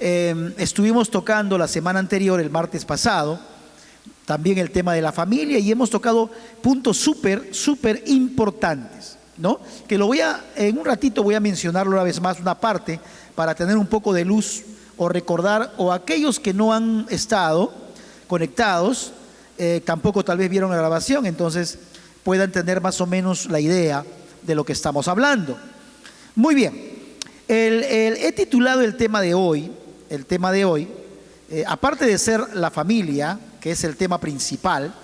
Estuvimos tocando la semana anterior, el martes pasado, también el tema de la familia, y hemos tocado puntos súper importantes, ¿no? Que en un ratito voy a mencionarlo una vez más, una parte, para tener un poco de luz o recordar, o aquellos que no han estado conectados, tampoco tal vez vieron la grabación, entonces puedan tener más o menos la idea de lo que estamos hablando. Muy bien, he titulado el tema de hoy, aparte de ser la familia, que es el tema principal,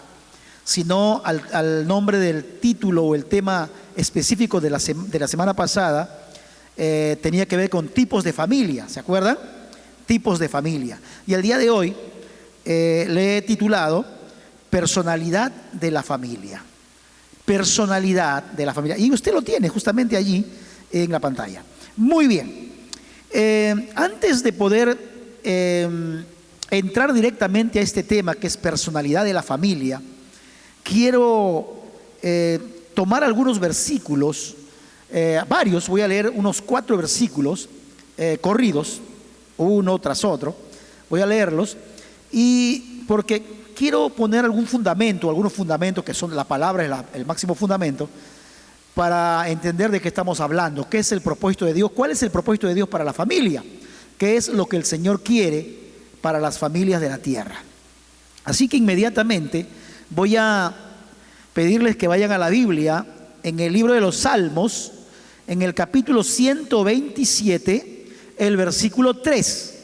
sino al nombre del título o el tema específico de la semana pasada, tenía que ver con tipos de familia, ¿se acuerdan? Tipos de familia. Y el día de hoy le he titulado personalidad de la familia. Personalidad de la familia. Y usted lo tiene justamente allí en la pantalla. Muy bien. Antes de poder entrar directamente a este tema que es personalidad de la familia, quiero tomar algunos versículos, varios, voy a leer unos 4 versículos corridos, uno tras otro, voy a leerlos, y porque quiero poner algunos fundamentos que son la palabra, es el máximo fundamento, para entender de qué estamos hablando, qué es el propósito de Dios, cuál es el propósito de Dios para la familia, qué es lo que el Señor quiere para las familias de la tierra. Así que inmediatamente voy a pedirles que vayan a la Biblia, en el libro de los Salmos, en el capítulo 127, el versículo 3.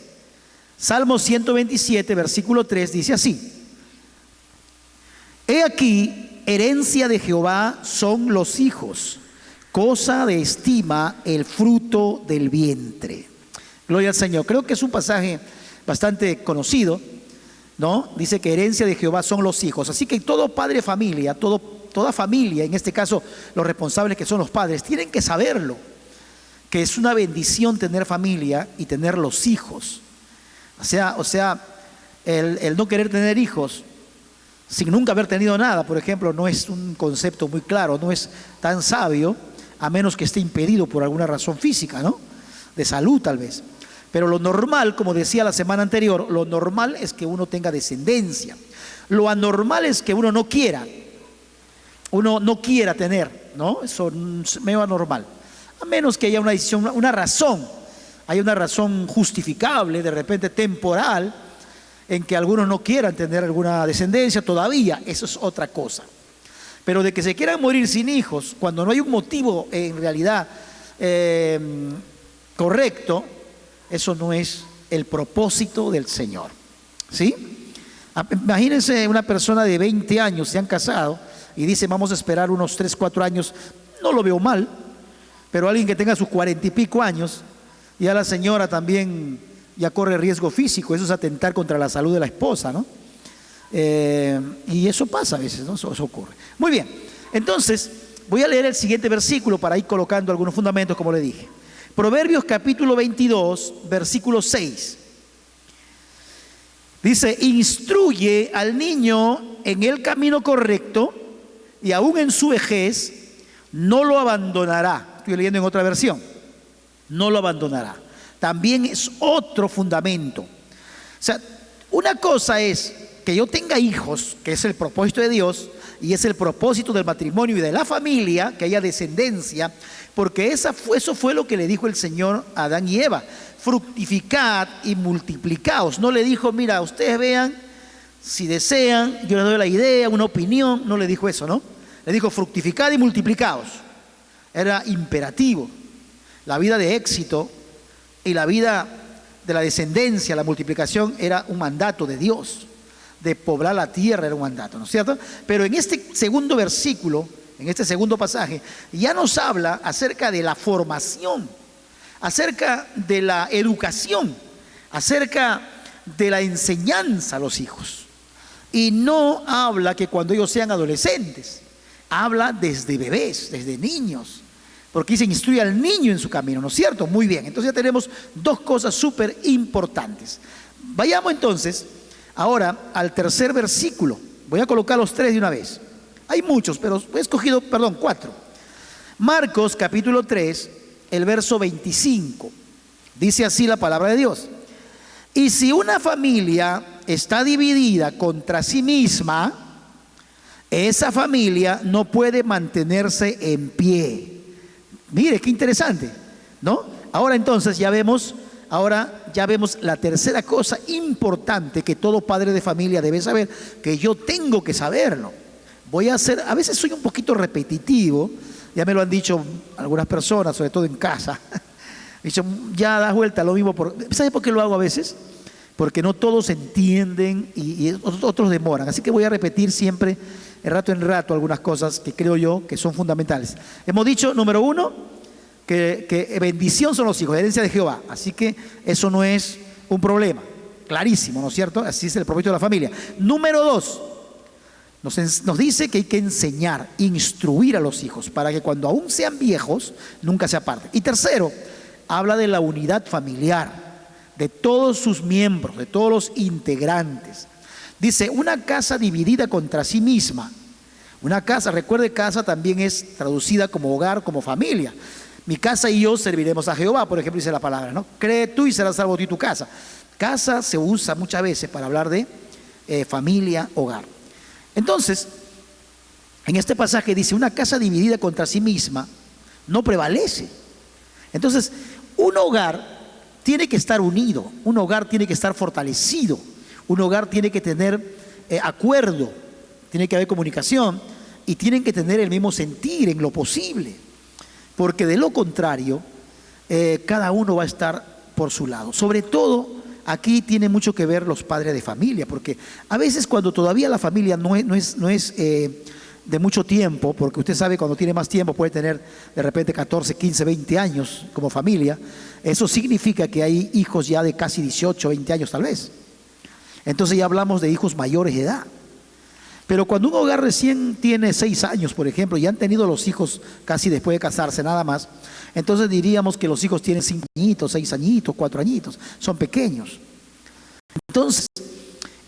Salmo 127, versículo 3, dice así: He aquí, herencia de Jehová son los hijos, cosa de estima el fruto del vientre. Gloria al Señor. Creo que es un pasaje bastante conocido, ¿no? Dice que herencia de Jehová son los hijos. Así que todo padre de familia, toda familia, en este caso los responsables que son los padres, tienen que saberlo, que es una bendición tener familia y tener los hijos. O sea, el no querer tener hijos sin nunca haber tenido nada, por ejemplo, no es un concepto muy claro, no es tan sabio, a menos que esté impedido por alguna razón física, ¿no? De salud tal vez. Pero lo normal, como decía la semana anterior, lo normal es que uno tenga descendencia. Lo anormal es que uno no quiera tener, ¿no? Eso es medio anormal. A menos que haya una decisión, hay una razón justificable, de repente temporal, en que algunos no quieran tener alguna descendencia todavía, eso es otra cosa. Pero de que se quieran morir sin hijos, cuando no hay un motivo en realidad correcto, eso no es el propósito del Señor, ¿sí? Imagínense una persona de 20 años, se han casado y dice vamos a esperar unos 3, 4 años, no lo veo mal, pero alguien que tenga sus 40 y pico años, ya la señora también ya corre riesgo físico, eso es atentar contra la salud de la esposa, ¿no? Y eso pasa a veces, ¿no? Eso ocurre. Muy bien, entonces voy a leer el siguiente versículo para ir colocando algunos fundamentos, como le dije. Proverbios capítulo 22, versículo 6. Dice: instruye al niño en el camino correcto y aún en su vejez no lo abandonará. Estoy leyendo en otra versión. No lo abandonará. También es otro fundamento. O sea, una cosa es que yo tenga hijos, que es el propósito de Dios, y es el propósito del matrimonio y de la familia, que haya descendencia, porque eso fue lo que le dijo el Señor a Adán y Eva: fructificad y multiplicaos. No le dijo, mira, ustedes vean, si desean, yo les doy la idea, una opinión. No le dijo eso, ¿no? Le dijo, fructificad y multiplicaos. Era imperativo. La vida de éxito y la vida de la descendencia, la multiplicación, era un mandato de Dios. De poblar la tierra era un mandato, ¿no es cierto? Pero en este segundo versículo, en este segundo pasaje, ya nos habla acerca de la formación, acerca de la educación, acerca de la enseñanza a los hijos. Y no habla que cuando ellos sean adolescentes, habla desde bebés, desde niños, porque dice instruye al niño en su camino, ¿no es cierto? Muy bien, entonces ya tenemos dos cosas súper importantes. Vayamos entonces ahora al tercer versículo. Voy a colocar los 3 de una vez. Hay muchos, pero he escogido, 4. Marcos capítulo 3, el verso 25. Dice así la palabra de Dios: Y si una familia está dividida contra sí misma, esa familia no puede mantenerse en pie. Mire, qué interesante, ¿no? Ahora entonces ya vemos la tercera cosa importante que todo padre de familia debe saber, que yo tengo que saberlo. A veces soy un poquito repetitivo, ya me lo han dicho algunas personas, sobre todo en casa. Me dicen, ya das vuelta a lo mismo. ¿Sabes por qué lo hago a veces? Porque no todos entienden y otros demoran. Así que voy a repetir siempre, de rato en rato, algunas cosas que creo yo que son fundamentales. Hemos dicho, número uno, que bendición son los hijos, herencia de Jehová. Así que eso no es un problema. Clarísimo, ¿no es cierto? Así es el propósito de la familia. Número dos, nos dice que hay que enseñar, instruir a los hijos para que cuando aún sean viejos, nunca se aparten. Y tercero, habla de la unidad familiar, de todos sus miembros, de todos los integrantes. Dice, una casa dividida contra sí misma. Una casa, recuerde, casa también es traducida como hogar, como familia. Mi casa y yo serviremos a Jehová, por ejemplo, dice la palabra, ¿no? Cree tú y serás salvo tú y tu casa. Casa se usa muchas veces para hablar de familia, hogar. Entonces, en este pasaje dice, una casa dividida contra sí misma no prevalece. Entonces, un hogar tiene que estar unido, un hogar tiene que estar fortalecido, un hogar tiene que tener acuerdo, tiene que haber comunicación y tienen que tener el mismo sentir en lo posible, porque de lo contrario, cada uno va a estar por su lado. Sobre todo, aquí tiene mucho que ver los padres de familia, porque a veces cuando todavía la familia no es de mucho tiempo, porque usted sabe cuando tiene más tiempo puede tener de repente 14, 15, 20 años como familia, eso significa que hay hijos ya de casi 18, 20 años tal vez. Entonces ya hablamos de hijos mayores de edad. Pero cuando un hogar recién tiene 6 años, por ejemplo, y han tenido los hijos casi después de casarse nada más, entonces diríamos que los hijos tienen 5 añitos, 6 añitos, 4 añitos, son pequeños. Entonces,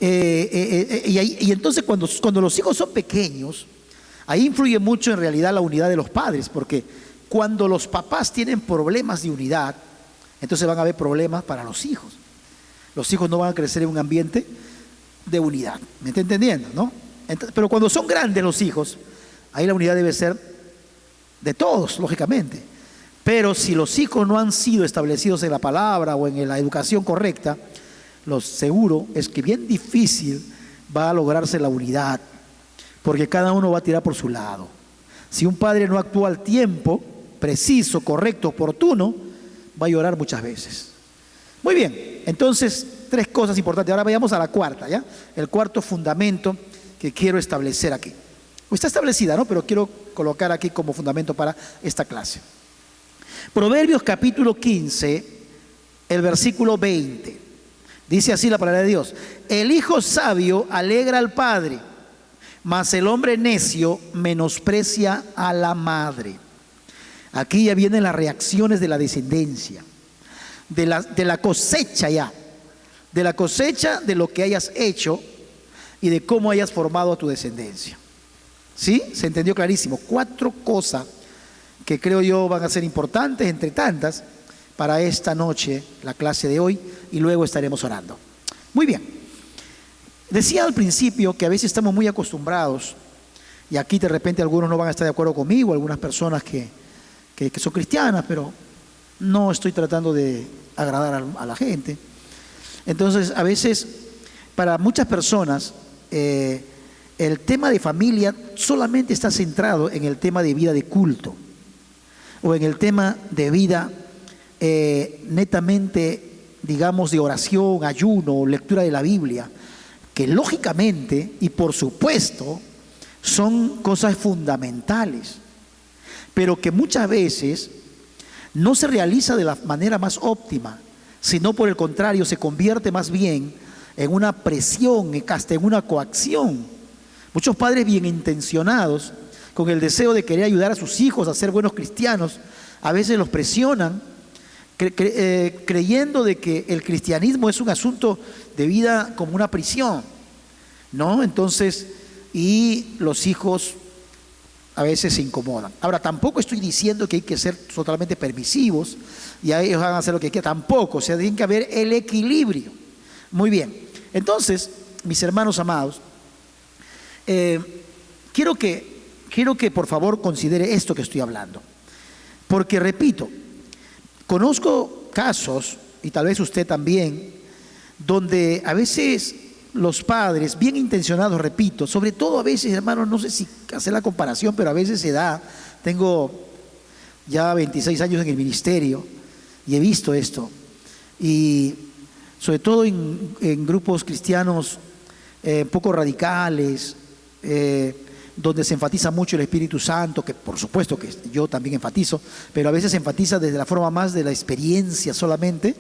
y entonces cuando los hijos son pequeños, ahí influye mucho en realidad la unidad de los padres, porque cuando los papás tienen problemas de unidad, entonces van a haber problemas para los hijos. Los hijos no van a crecer en un ambiente de unidad. ¿Me está entendiendo, no? Entonces, pero cuando son grandes los hijos, ahí la unidad debe ser de todos, lógicamente. Pero si los hijos no han sido establecidos en la palabra o en la educación correcta, lo seguro es que bien difícil va a lograrse la unidad, porque cada uno va a tirar por su lado. Si un padre no actúa al tiempo preciso, correcto, oportuno, va a llorar muchas veces. Muy bien, entonces 3 cosas importantes. Ahora vayamos a la cuarta, ¿ya? El cuarto fundamento que quiero establecer aquí. Está establecida, ¿no? Pero quiero colocar aquí como fundamento para esta clase. Proverbios capítulo 15, el versículo 20. Dice así la palabra de Dios: el hijo sabio alegra al padre, mas el hombre necio menosprecia a la madre. Aquí ya vienen las reacciones de la descendencia, de la cosecha ya, de la cosecha de lo que hayas hecho y de cómo hayas formado a tu descendencia. ¿Sí? Se entendió clarísimo. 4 cosas que creo yo van a ser importantes entre tantas para esta noche, la clase de hoy, y luego estaremos orando. Muy bien. Decía al principio que a veces estamos muy acostumbrados, y aquí de repente algunos no van a estar de acuerdo conmigo, algunas personas que son cristianas, pero no estoy tratando de agradar a la gente. Entonces, a veces, para muchas personas, el tema de familia solamente está centrado en el tema de vida de culto, o en el tema de vida netamente, digamos, de oración, ayuno, lectura de la Biblia, que lógicamente y por supuesto son cosas fundamentales, pero que muchas veces no se realiza de la manera más óptima, sino por el contrario se convierte más bien en una presión, hasta en una coacción. Muchos padres bien intencionados, con el deseo de querer ayudar a sus hijos a ser buenos cristianos, a veces los presionan, creyendo de que el cristianismo es un asunto de vida como una prisión, ¿no? Entonces, y los hijos a veces se incomodan. Ahora, tampoco estoy diciendo que hay que ser totalmente permisivos y a ellos van a hacer lo que quieran, tampoco. O sea, tiene que haber el equilibrio. Muy bien. Entonces, mis hermanos amados, quiero que por favor considere esto que estoy hablando. Porque repito, conozco casos, y tal vez usted también, donde a veces los padres, bien intencionados, repito, sobre todo a veces, hermanos, no sé si hacer la comparación, pero a veces se da. Tengo ya 26 años en el ministerio y he visto esto. Y sobre todo en grupos cristianos poco radicales, donde se enfatiza mucho el Espíritu Santo, que por supuesto que yo también enfatizo, pero a veces se enfatiza desde la forma más de la experiencia solamente,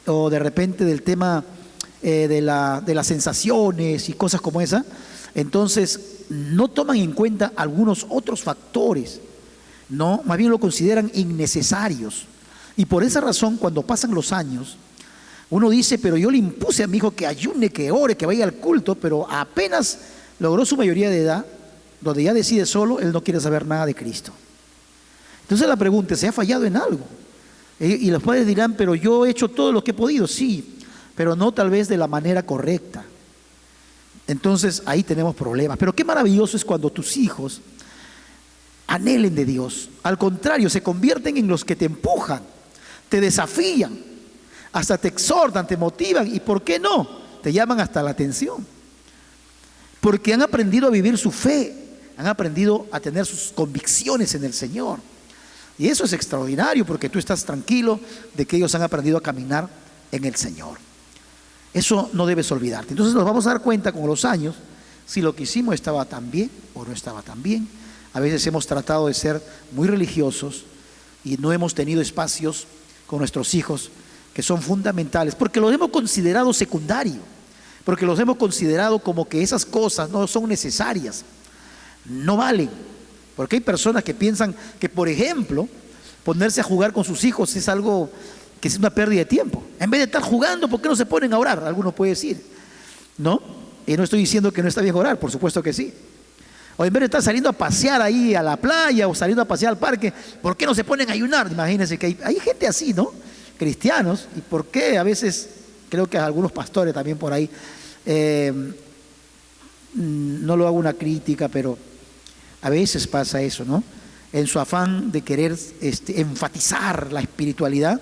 o de repente del tema de las sensaciones y cosas como esa. Entonces no toman en cuenta algunos otros factores, ¿no? Más bien lo consideran innecesarios. Y por esa razón, cuando pasan los años, uno dice, pero yo le impuse a mi hijo que ayune, que ore, que vaya al culto, pero apenas logró su mayoría de edad, donde ya decide solo, él no quiere saber nada de Cristo. Entonces la pregunta, ¿se ha fallado en algo? Y los padres dirán, pero yo he hecho todo lo que he podido, sí, pero no tal vez de la manera correcta. Entonces ahí tenemos problemas. Pero qué maravilloso es cuando tus hijos anhelen de Dios. Al contrario, se convierten en los que te empujan, te desafían, hasta te exhortan, te motivan y, ¿por qué no?, te llaman hasta la atención. Porque han aprendido a vivir su fe, han aprendido a tener sus convicciones en el Señor. Y eso es extraordinario, porque tú estás tranquilo de que ellos han aprendido a caminar en el Señor. Eso no debes olvidarte. Entonces nos vamos a dar cuenta con los años si lo que hicimos estaba tan bien o no estaba tan bien. A veces hemos tratado de ser muy religiosos y no hemos tenido espacios con nuestros hijos que son fundamentales, porque los hemos considerado secundario, porque los hemos considerado como que esas cosas no son necesarias, no valen. Porque hay personas que piensan que, por ejemplo, ponerse a jugar con sus hijos es algo que es una pérdida de tiempo. En vez de estar jugando, ¿por qué no se ponen a orar? Alguno puede decir, ¿no? Y no estoy diciendo que no está bien orar, por supuesto que sí. O en vez de estar saliendo a pasear ahí a la playa o saliendo a pasear al parque, ¿por qué no se ponen a ayunar? Imagínense que hay gente así, ¿no? Cristianos. ¿Y por qué? A veces, creo que algunos pastores también por ahí, no lo hago una crítica, pero a veces pasa eso, ¿no? En su afán de querer enfatizar la espiritualidad,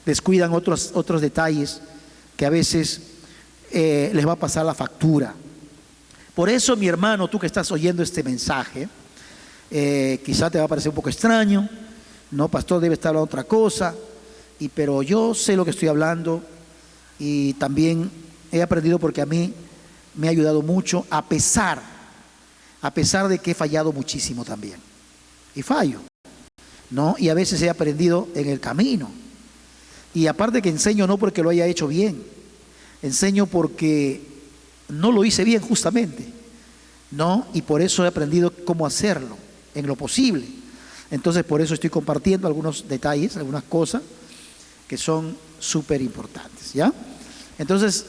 descuidan otros detalles que a veces les va a pasar la factura. Por eso, mi hermano, tú que estás oyendo este mensaje, quizá te va a parecer un poco extraño, no, pastor, debe estar hablando otra cosa, pero yo sé lo que estoy hablando y también he aprendido, porque a mí me ha ayudado mucho, a pesar de que he fallado muchísimo también. Y fallo, ¿no? Y a veces he aprendido en el camino. Y aparte que enseño no porque lo haya hecho bien, enseño porque no lo hice bien justamente, ¿no? Y por eso he aprendido cómo hacerlo en lo posible. Entonces por eso estoy compartiendo algunos detalles, algunas cosas que son súper importantes, ¿ya? Entonces,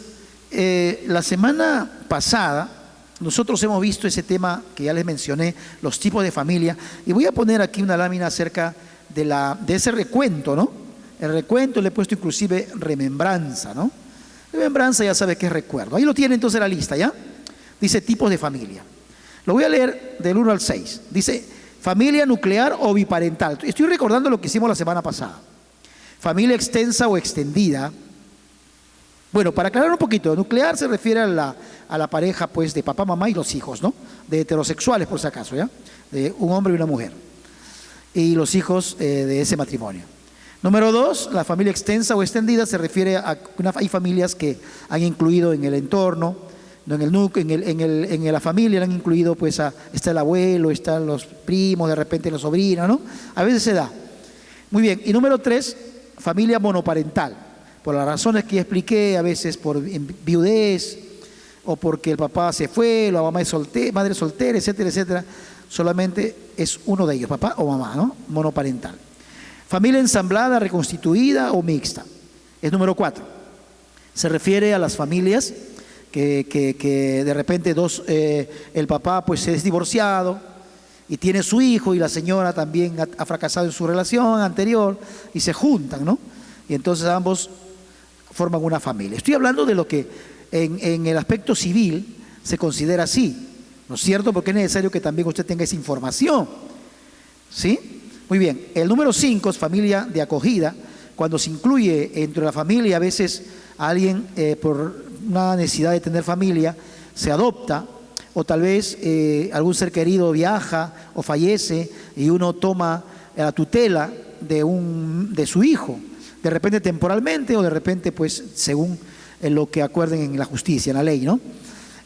la semana pasada nosotros hemos visto ese tema que ya les mencioné, los tipos de familia, y voy a poner aquí una lámina acerca de ese recuento, ¿no? El recuento, le he puesto inclusive remembranza, ¿no? Remembranza ya sabe que es recuerdo. Ahí lo tiene entonces la lista, ¿ya? Dice tipos de familia. Lo voy a leer del 1 al 6. Dice, familia nuclear o biparental. Estoy recordando lo que hicimos la semana pasada. Familia extensa o extendida. Bueno, para aclarar un poquito, nuclear se refiere a la pareja, pues, de papá, mamá y los hijos, ¿no? De heterosexuales, por si acaso, ¿ya? De un hombre y una mujer. Y los hijos de ese matrimonio. Número 2, la familia extensa o extendida se refiere a hay familias que han incluido en el entorno, no en el núcleo, en la familia han incluido, pues, está el abuelo, están los primos, de repente los sobrinos, ¿no? A veces se da. Muy bien. Y número 3, familia monoparental. Por las razones que ya expliqué, a veces por viudez o porque el papá se fue, la mamá es madre soltera, etcétera, etcétera. Solamente es uno de ellos, papá o mamá, ¿no? Monoparental. Familia ensamblada, reconstituida o mixta. Es número 4. Se refiere a las familias que de repente el papá pues es divorciado y tiene su hijo y la señora también ha fracasado en su relación anterior y se juntan, ¿no? Y entonces ambos forman una familia. Estoy hablando de lo que en el aspecto civil se considera así, ¿no es cierto? Porque es necesario que también usted tenga esa información, ¿sí? Muy bien, el número 5 es familia de acogida. Cuando se incluye entre la familia, a veces alguien por una necesidad de tener familia se adopta, o tal vez algún ser querido viaja o fallece y uno toma la tutela de su hijo, de repente temporalmente o de repente pues según lo que acuerden en la justicia, en la ley, ¿no?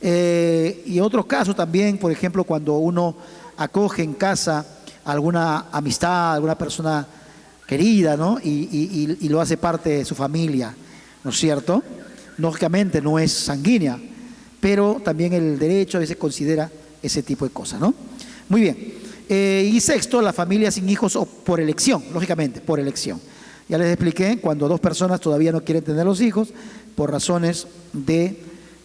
Y otros casos también, por ejemplo, cuando uno acoge en casa alguna amistad, alguna persona querida, ¿no? Y lo hace parte de su familia, ¿no es cierto? Lógicamente no es sanguínea, pero también el derecho a veces considera ese tipo de cosas, ¿no? Muy bien. Y sexto, la familia sin hijos o por elección, lógicamente, por elección. Ya les expliqué, cuando dos personas todavía no quieren tener los hijos, por razones de,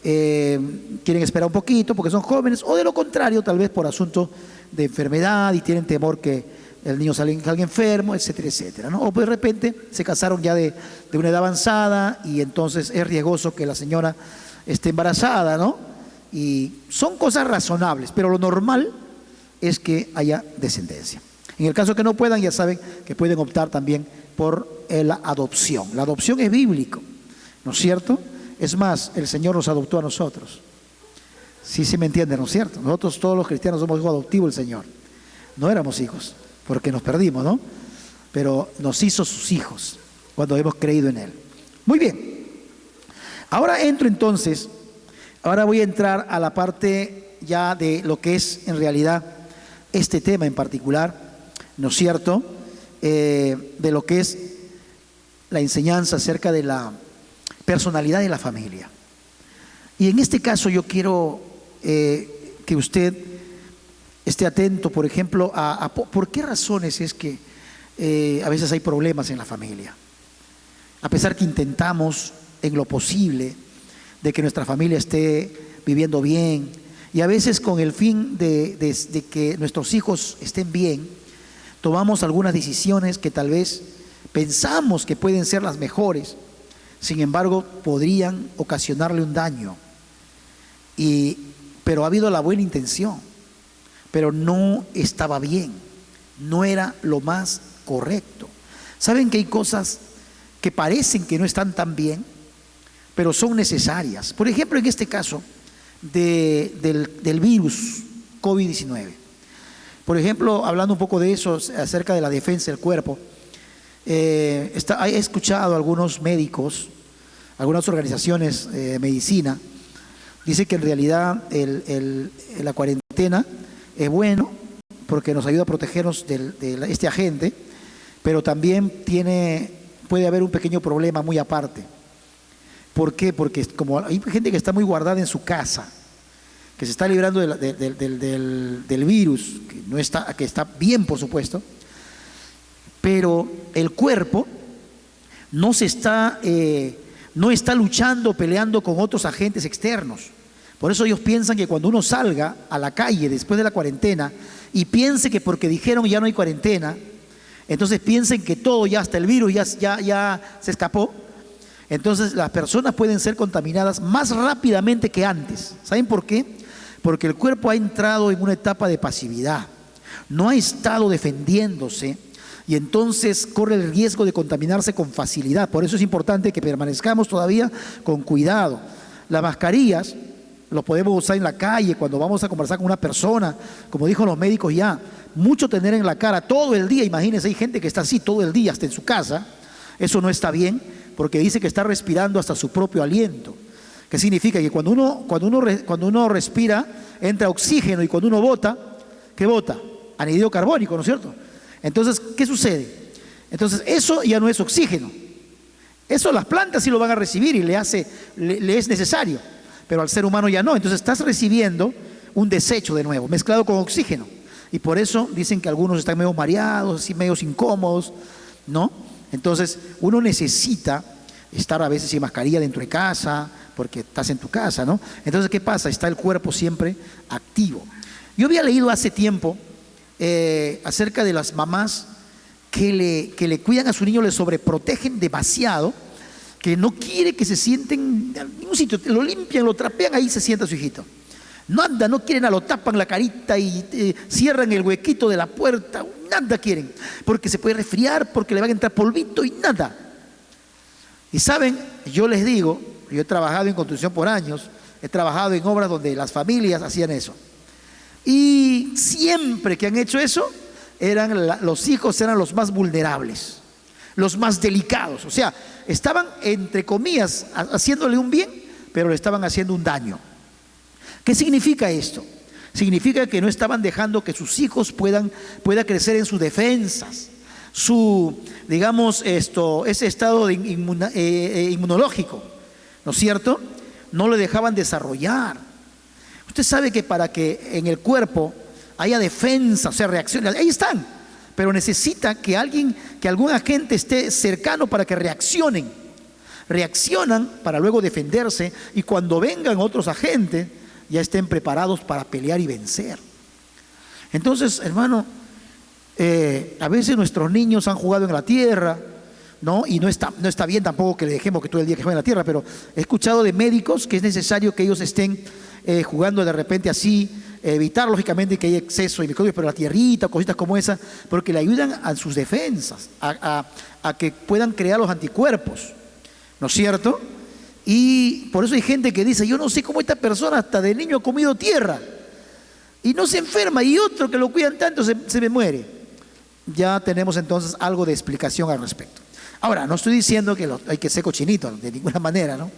quieren esperar un poquito porque son jóvenes, o de lo contrario, tal vez por asunto de enfermedad y tienen temor que el niño salga enfermo, etcétera, etcétera, ¿no? O de repente se casaron ya de una edad avanzada y entonces es riesgoso que la señora esté embarazada, ¿no? Y son cosas razonables, pero lo normal es que haya descendencia. En el caso que no puedan, ya saben que pueden optar también por la adopción. La adopción es bíblico, ¿no es cierto? Es más, el Señor nos adoptó a nosotros. Sí, sí me entienden, ¿no es cierto? Nosotros todos los cristianos somos hijos adoptivos del Señor. No éramos hijos, porque nos perdimos, ¿no? Pero nos hizo sus hijos cuando hemos creído en Él. Muy bien. Ahora voy a entrar a la parte ya de lo que es en realidad este tema en particular, ¿no es cierto? De lo que es la enseñanza acerca de la personalidad de la familia. Y en este caso yo quiero que usted esté atento, por ejemplo, a por qué razones es que a veces hay problemas en la familia. A pesar que intentamos en lo posible de que nuestra familia esté viviendo bien, y a veces con el fin de que nuestros hijos estén bien, tomamos algunas decisiones que tal vez pensamos que pueden ser las mejores, sin embargo podrían ocasionarle un daño, pero ha habido la buena intención, pero no estaba bien, no era lo más correcto. ¿Saben que hay cosas que parecen que no están tan bien, pero son necesarias? Por ejemplo, en este caso del virus COVID-19. Por ejemplo, hablando un poco de eso, acerca de la defensa del cuerpo, he escuchado a algunos médicos, algunas organizaciones de medicina, dice que en realidad la cuarentena es bueno porque nos ayuda a protegernos de este agente, pero también puede haber un pequeño problema muy aparte. ¿Por qué? Porque como hay gente que está muy guardada en su casa, que se está librando del virus, que está bien, por supuesto, pero el cuerpo no está luchando, peleando con otros agentes externos. Por eso ellos piensan que cuando uno salga a la calle después de la cuarentena y piense que porque dijeron ya no hay cuarentena, entonces piensen que todo ya, hasta el virus ya se escapó. Entonces las personas pueden ser contaminadas más rápidamente que antes. ¿Saben por qué? Porque el cuerpo ha entrado en una etapa de pasividad, no ha estado defendiéndose y entonces corre el riesgo de contaminarse con facilidad. Por eso es importante que permanezcamos todavía con cuidado. Las mascarillas lo podemos usar en la calle cuando vamos a conversar con una persona, como dijo los médicos ya, mucho tener en la cara todo el día. Imagínense, hay gente que está así todo el día, hasta en su casa. Eso no está bien, porque dice que está respirando hasta su propio aliento. ¿Qué significa? Que cuando uno respira, entra oxígeno, y cuando uno bota, ¿qué bota? Anhídrido carbónico, ¿no es cierto? Entonces, ¿qué sucede? Entonces, eso ya no es oxígeno. Eso las plantas sí lo van a recibir y le es necesario, pero al ser humano ya no. Entonces estás recibiendo un desecho de nuevo, mezclado con oxígeno. Y por eso dicen que algunos están medio mareados, así medio incómodos, ¿no? Entonces uno necesita estar a veces sin mascarilla dentro de casa, porque estás en tu casa, ¿no? Entonces, ¿qué pasa? Está el cuerpo siempre activo. Yo había leído hace tiempo acerca de las mamás que le cuidan a su niño, le sobreprotegen demasiado, que no quiere que se sienten en ningún sitio, lo limpian, lo trapean, ahí se sienta su hijito. No anda, no quieren, lo tapan la carita y cierran el huequito de la puerta, nada quieren, porque se puede resfriar, porque le va a entrar polvito y nada. Y saben, yo les digo, yo he trabajado en construcción por años, he trabajado en obras donde las familias hacían eso. Y siempre que han hecho eso, los hijos eran los más vulnerables, los más delicados. O sea, estaban, entre comillas, haciéndole un bien, pero le estaban haciendo un daño. ¿Qué significa esto? Significa que no estaban dejando que sus hijos puedan crecer en sus defensas, digamos, ese estado inmunológico, ¿no es cierto? No lo dejaban desarrollar. Usted sabe que para que en el cuerpo haya defensa, o sea, reacciones, ahí están, pero necesita que algún agente esté cercano para que reaccionen. Reaccionan para luego defenderse, y cuando vengan otros agentes ya estén preparados para pelear y vencer. Entonces, hermano, a veces nuestros niños han jugado en la tierra, ¿no? Y no está bien tampoco que le dejemos que todo el día que jueguen en la tierra, pero he escuchado de médicos que es necesario que ellos estén jugando de repente así, evitar lógicamente que haya exceso de microbios, pero la tierrita, cositas como esas, porque le ayudan a sus defensas, a que puedan crear los anticuerpos, ¿no es cierto? Y por eso hay gente que dice, yo no sé cómo esta persona hasta de niño ha comido tierra y no se enferma, y otro que lo cuidan tanto se me muere. Ya tenemos entonces algo de explicación al respecto. Ahora, no estoy diciendo que hay que ser cochinito, de ninguna manera, ¿no?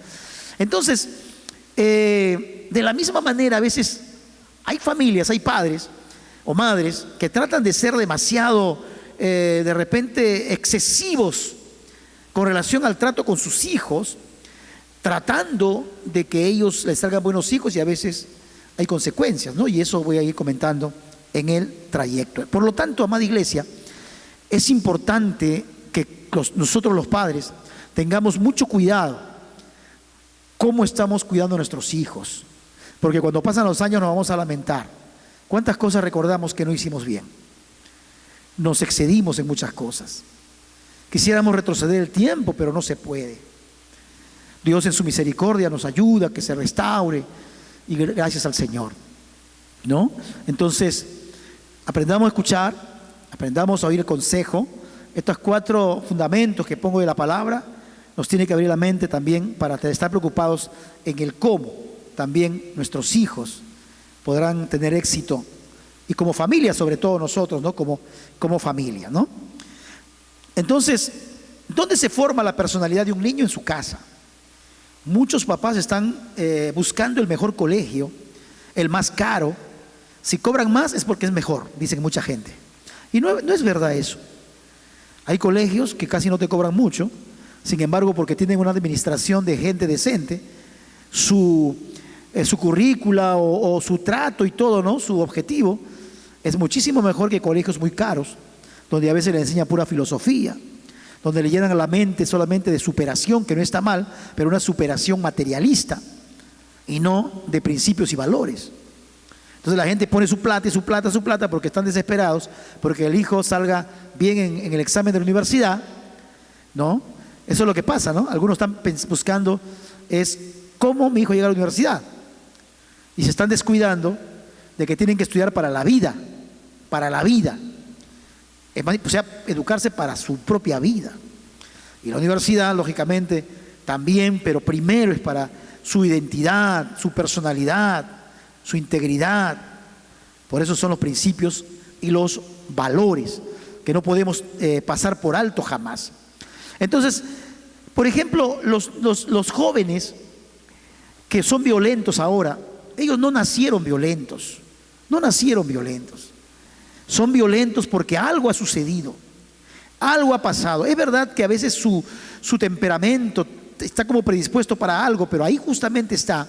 Entonces, de la misma manera, a veces hay familias, hay padres o madres que tratan de ser demasiado, de repente, excesivos con relación al trato con sus hijos, tratando de que ellos les salgan buenos hijos, y a veces hay consecuencias, ¿no? Y eso voy a ir comentando en el trayecto. Por lo tanto, amada iglesia, es importante que nosotros los padres tengamos mucho cuidado cómo estamos cuidando a nuestros hijos, porque cuando pasan los años nos vamos a lamentar. ¿Cuántas cosas recordamos que no hicimos bien? Nos excedimos en muchas cosas. Quisiéramos retroceder el tiempo, pero no se puede. Dios en su misericordia nos ayuda a que se restaure, y gracias al Señor, ¿no? Entonces, aprendamos a escuchar, aprendamos a oír el consejo. Estos 4 fundamentos que pongo de la palabra nos tiene que abrir la mente también para estar preocupados en el cómo también nuestros hijos podrán tener éxito, y como familia, sobre todo nosotros, ¿no? Como familia, ¿no? Entonces, ¿dónde se forma la personalidad de un niño? En su casa. Muchos papás están buscando el mejor colegio, el más caro. Si cobran más es porque es mejor, dicen mucha gente. Y no es verdad eso. Hay colegios que casi no te cobran mucho, sin embargo, porque tienen una administración de gente decente, su currícula o su trato y todo, ¿no? Su objetivo es muchísimo mejor que colegios muy caros, donde a veces le enseñan pura filosofía, donde le llenan a la mente solamente de superación, que no está mal, pero una superación materialista y no de principios y valores. Entonces la gente pone su plata y su plata, su plata, porque están desesperados porque el hijo salga bien en el examen de la universidad, ¿no? Eso es lo que pasa, ¿no? Algunos están buscando es cómo mi hijo llega a la universidad, y se están descuidando de que tienen que estudiar para la vida, o sea, educarse para su propia vida. Y la universidad, lógicamente, también, pero primero es para su identidad, su personalidad, su integridad. Por eso son los principios y los valores que no podemos pasar por alto jamás. Entonces, por ejemplo, los jóvenes que son violentos ahora, ellos no nacieron violentos, son violentos porque algo ha sucedido, algo ha pasado. Es verdad que a veces su temperamento está como predispuesto para algo, pero ahí justamente está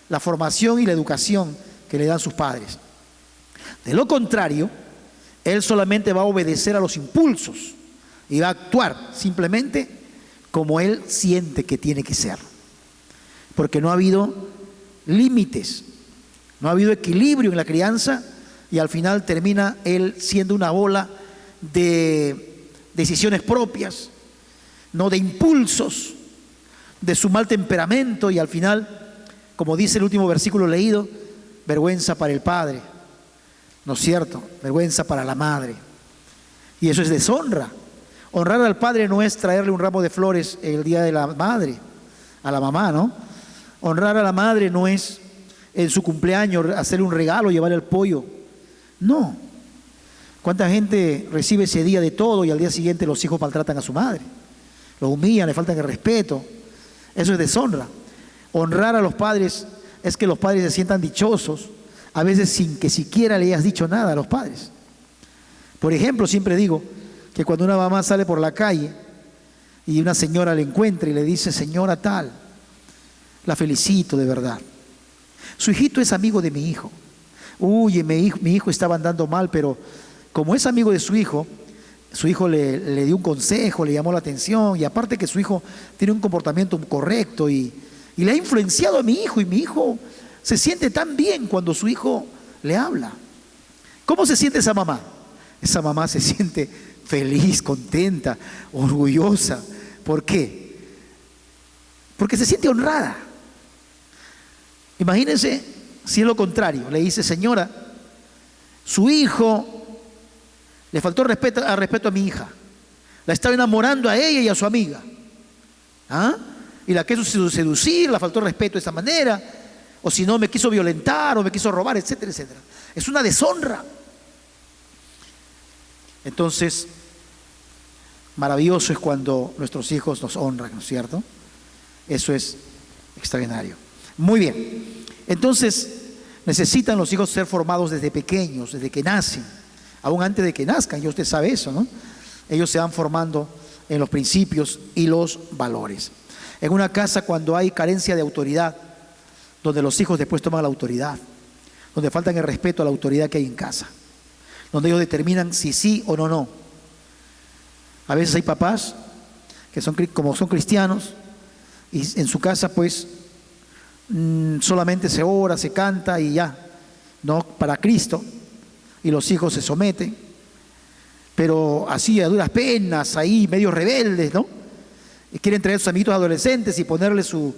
la formación y la educación que le dan sus padres. De lo contrario, él solamente va a obedecer a los impulsos y va a actuar simplemente como él siente que tiene que ser, porque no ha habido límites, no ha habido equilibrio en la crianza, y al final termina él siendo una bola de decisiones propias, no de impulsos, de su mal temperamento y al final, como dice el último versículo leído, vergüenza para el padre, ¿no es cierto? Vergüenza para la madre. Y eso es deshonra. Honrar al padre no es traerle un ramo de flores el día de la madre, a la mamá, ¿no? Honrar a la madre no es en su cumpleaños hacerle un regalo, llevarle el pollo. No. ¿Cuánta gente recibe ese día de todo y al día siguiente los hijos maltratan a su madre? Lo humillan, le faltan el respeto. Eso es deshonra. Honrar a los padres es que los padres se sientan dichosos, a veces sin que siquiera le hayas dicho nada a los padres. Por ejemplo, siempre digo que cuando una mamá sale por la calle y una señora le encuentra y le dice, señora tal, la felicito de verdad. Su hijito es amigo de mi hijo. Uy, mi hijo estaba andando mal, pero como es amigo de su hijo le dio un consejo, le llamó la atención, y aparte que su hijo tiene un comportamiento correcto y le ha influenciado a mi hijo, y mi hijo se siente tan bien cuando su hijo le habla. ¿Cómo se siente esa mamá? Esa mamá se siente feliz, contenta, orgullosa. ¿Por qué? Porque se siente honrada. Imagínense si es lo contrario. Le dice, señora, su hijo le faltó respeto a mi hija. La estaba enamorando a ella y a su amiga. ¿Ah? Y la quiso seducir, la faltó respeto de esa manera. O si no, me quiso violentar o me quiso robar, etcétera, etcétera. Es una deshonra. Entonces, maravilloso es cuando nuestros hijos nos honran, ¿no es cierto? Eso es extraordinario. Muy bien. Entonces, necesitan los hijos ser formados desde pequeños, desde que nacen. Aún antes de que nazcan, ya usted sabe eso, ¿no? Ellos se van formando en los principios y los valores. En una casa, cuando hay carencia de autoridad, donde los hijos después toman la autoridad, donde faltan el respeto a la autoridad que hay en casa, donde ellos determinan si sí o no, no. A veces hay papás que como son cristianos y en su casa pues solamente se ora, se canta y ya, no para Cristo, y los hijos se someten, pero así a duras penas, ahí medio rebeldes, ¿no? Y quieren traer a sus amiguitos adolescentes y ponerle su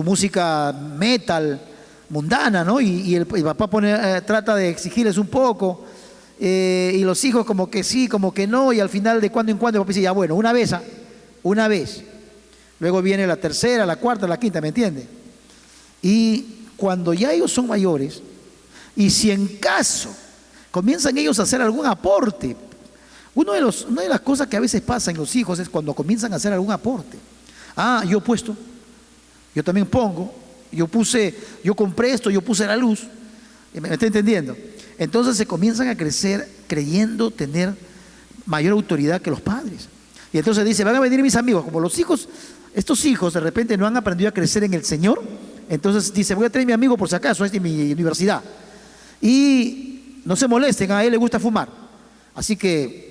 música metal mundana, ¿no? Y el papá trata de exigirles un poco, y los hijos como que sí, como que no, y al final de cuando en cuando el papá dice, ya bueno, una vez. Luego viene la tercera, la cuarta, la quinta, ¿me entiende? Y cuando ya ellos son mayores, y si en caso comienzan ellos a hacer algún aporte, una de las cosas que a veces pasa en los hijos es cuando comienzan a hacer algún aporte. Ah, yo he puesto, yo también pongo, yo compré esto, yo puse la luz, ¿me está entendiendo? Entonces se comienzan a crecer creyendo tener mayor autoridad que los padres. Y entonces dice, van a venir mis amigos, como estos hijos de repente no han aprendido a crecer en el Señor, entonces dice, voy a traer a mi amigo por si acaso, es de mi universidad. Y no se molesten, a él le gusta fumar. Así que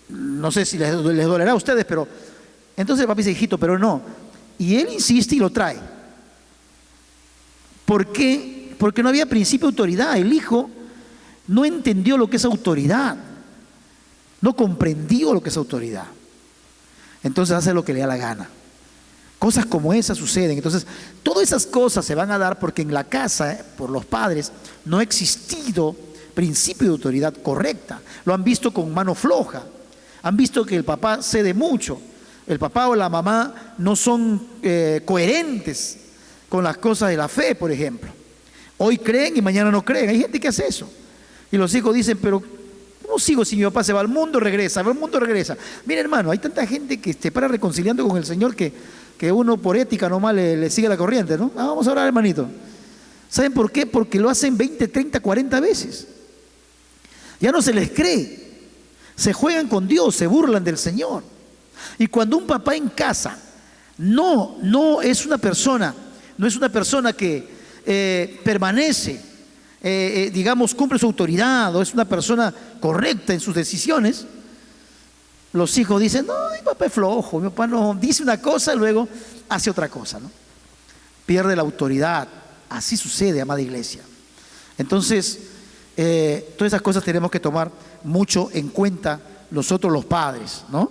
no sé si les dolerá a ustedes, pero entonces el papi dice, hijito, pero no. Y él insiste y lo trae. ¿Por qué? Porque no había principio de autoridad. El hijo no entendió lo que es autoridad, no comprendió lo que es autoridad. Entonces hace lo que le da la gana. Cosas como esas suceden. Entonces, todas esas cosas se van a dar porque en la casa, por los padres, no ha existido principio de autoridad correcta. Lo han visto con mano floja. Han visto que el papá cede mucho. El papá o la mamá no son coherentes con las cosas de la fe, por ejemplo. Hoy creen y mañana no creen. Hay gente que hace eso. Y los hijos dicen, pero ¿cómo sigo si mi papá se va al mundo, regresa? Va al mundo, regresa. Mira, hermano, hay tanta gente que se para reconciliando con el Señor que uno por ética nomás le sigue la corriente, ¿no? Vamos a orar, hermanito. ¿Saben por qué? Porque lo hacen 20, 30, 40 veces. Ya no se les cree. Se juegan con Dios, se burlan del Señor. Y cuando un papá en casa no es una persona que permanece, digamos, cumple su autoridad, o es una persona correcta en sus decisiones, los hijos dicen, no, mi papá es flojo, mi papá no dice una cosa, luego hace otra cosa, ¿no? Pierde la autoridad. Así sucede, amada iglesia. Entonces, todas esas cosas tenemos que tomar mucho en cuenta nosotros los padres, ¿no?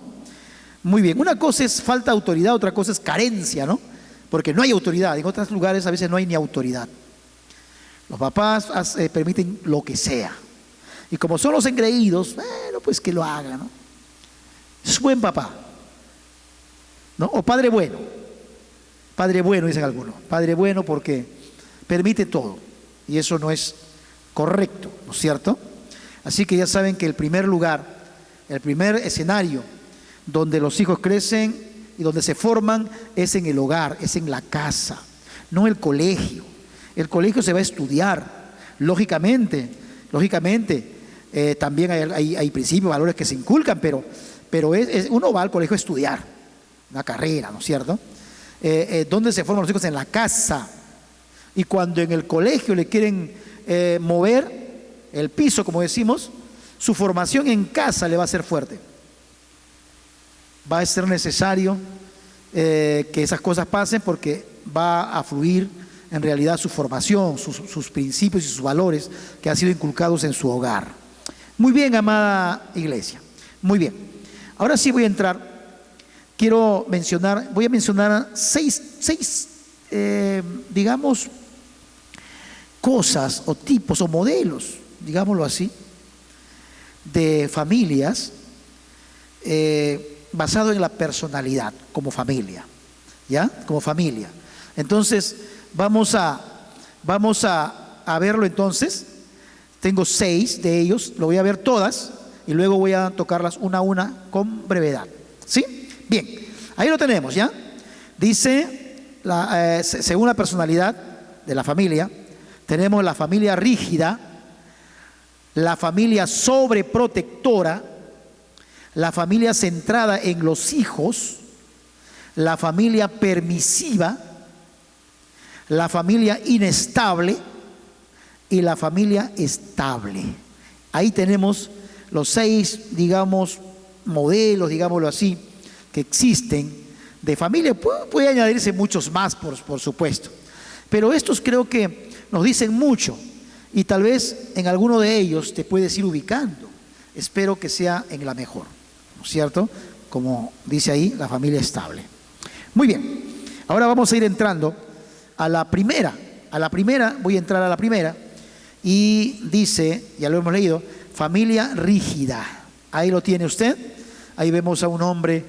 Muy bien, una cosa es falta de autoridad, otra cosa es carencia, ¿no? porque no hay autoridad. En otros lugares a veces no hay ni autoridad. Los papás permiten lo que sea. Y como son los engreídos, bueno, pues que lo hagan, ¿no? Es buen papá, ¿no? O padre bueno. Padre bueno, dicen algunos. Padre bueno porque permite todo. Y eso no es correcto, ¿no es cierto? Así que ya saben que el primer lugar, el primer escenario donde los hijos crecen y donde se forman es en el hogar, es en la casa, no el colegio. El colegio se va a estudiar, lógicamente, también hay principios, valores que se inculcan, pero uno va al colegio a estudiar, una carrera, ¿no es cierto? ¿Dónde se forman los hijos? En la casa. Y cuando en el colegio le quieren mover el piso, como decimos, su formación en casa le va a ser fuerte. Va a ser necesario que esas cosas pasen porque va a fluir en realidad su formación, sus principios y sus valores que han sido inculcados en su hogar. Muy bien, amada iglesia. Muy bien. Ahora sí voy a entrar. Voy a mencionar seis digamos, cosas o tipos o modelos, digámoslo así, de familias basado en la personalidad como familia, ¿ya? Como familia. Entonces, vamos a verlo entonces. Tengo 6 de ellos, lo voy a ver todas y luego voy a tocarlas una a una con brevedad. ¿Sí? Bien, ahí lo tenemos, ¿ya? Dice, según la personalidad de la familia, tenemos la familia rígida, la familia sobreprotectora, la familia centrada en los hijos, la familia permisiva, la familia inestable y la familia estable. Ahí tenemos los 6, digamos, modelos, digámoslo así, que existen de familia. Puede añadirse muchos más, por supuesto, pero estos creo que nos dicen mucho y tal vez en alguno de ellos te puedes ir ubicando. Espero que sea en la mejor, ¿no es cierto? Como dice ahí, la familia estable. Muy bien, ahora vamos a ir entrando a la primera. Voy a entrar a la primera y dice, ya lo hemos leído, familia rígida. Ahí lo tiene usted. Ahí vemos a un hombre,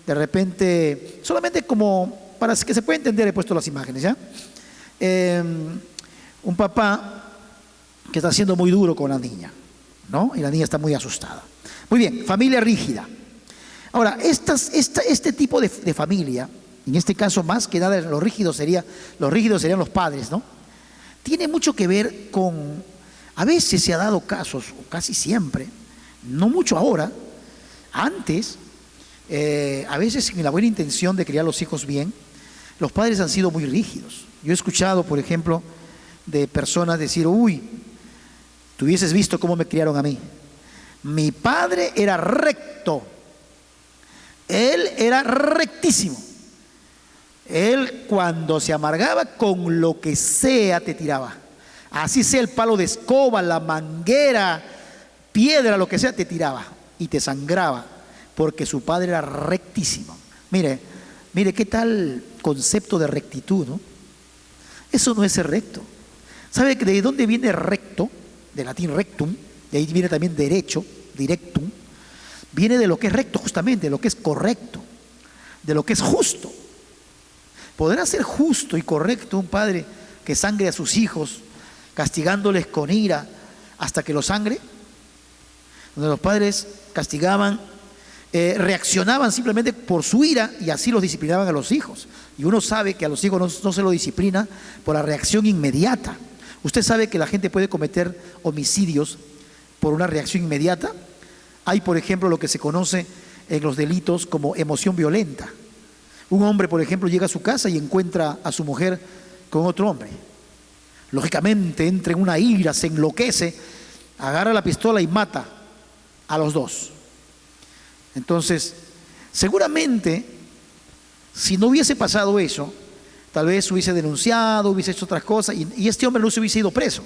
de repente, solamente como para que se pueda entender, he puesto las imágenes, ¿ya? Un papá que está siendo muy duro con la niña, ¿no? Y la niña está muy asustada. Muy bien, familia rígida. Ahora, este tipo de familia, en este caso más que nada los rígidos serían los padres, ¿no? Tiene mucho que ver con, a veces se ha dado casos, o casi siempre, no mucho ahora, antes, a veces en la buena intención de criar a los hijos bien, los padres han sido muy rígidos. Yo he escuchado, por ejemplo, de personas decir, uy, tú hubieses visto cómo me criaron a mí. Mi padre era recto, él era rectísimo. Él cuando se amargaba con lo que sea te tiraba. Así sea el palo de escoba, la manguera, piedra, lo que sea, te tiraba y te sangraba porque su padre era rectísimo. Mire qué tal concepto de rectitud, ¿no? Eso no es ser recto. ¿Sabe de dónde viene recto? De latín rectum, de ahí viene también derecho, directum. Viene de lo que es recto justamente, de lo que es correcto, de lo que es justo. ¿Podrá ser justo y correcto un padre que sangre a sus hijos, castigándoles con ira hasta que los sangre? Donde los padres castigaban, reaccionaban simplemente por su ira y así los disciplinaban a los hijos. Y uno sabe que a los hijos no se lo disciplina por la reacción inmediata. Usted sabe que la gente puede cometer homicidios por una reacción inmediata. Hay, por ejemplo, lo que se conoce en los delitos como emoción violenta. Un hombre, por ejemplo, llega a su casa y encuentra a su mujer con otro hombre. Lógicamente entra en una ira, se enloquece, agarra la pistola y mata a los dos. Entonces, seguramente, si no hubiese pasado eso, tal vez hubiese denunciado, hubiese hecho otras cosas y este hombre no se hubiese ido preso.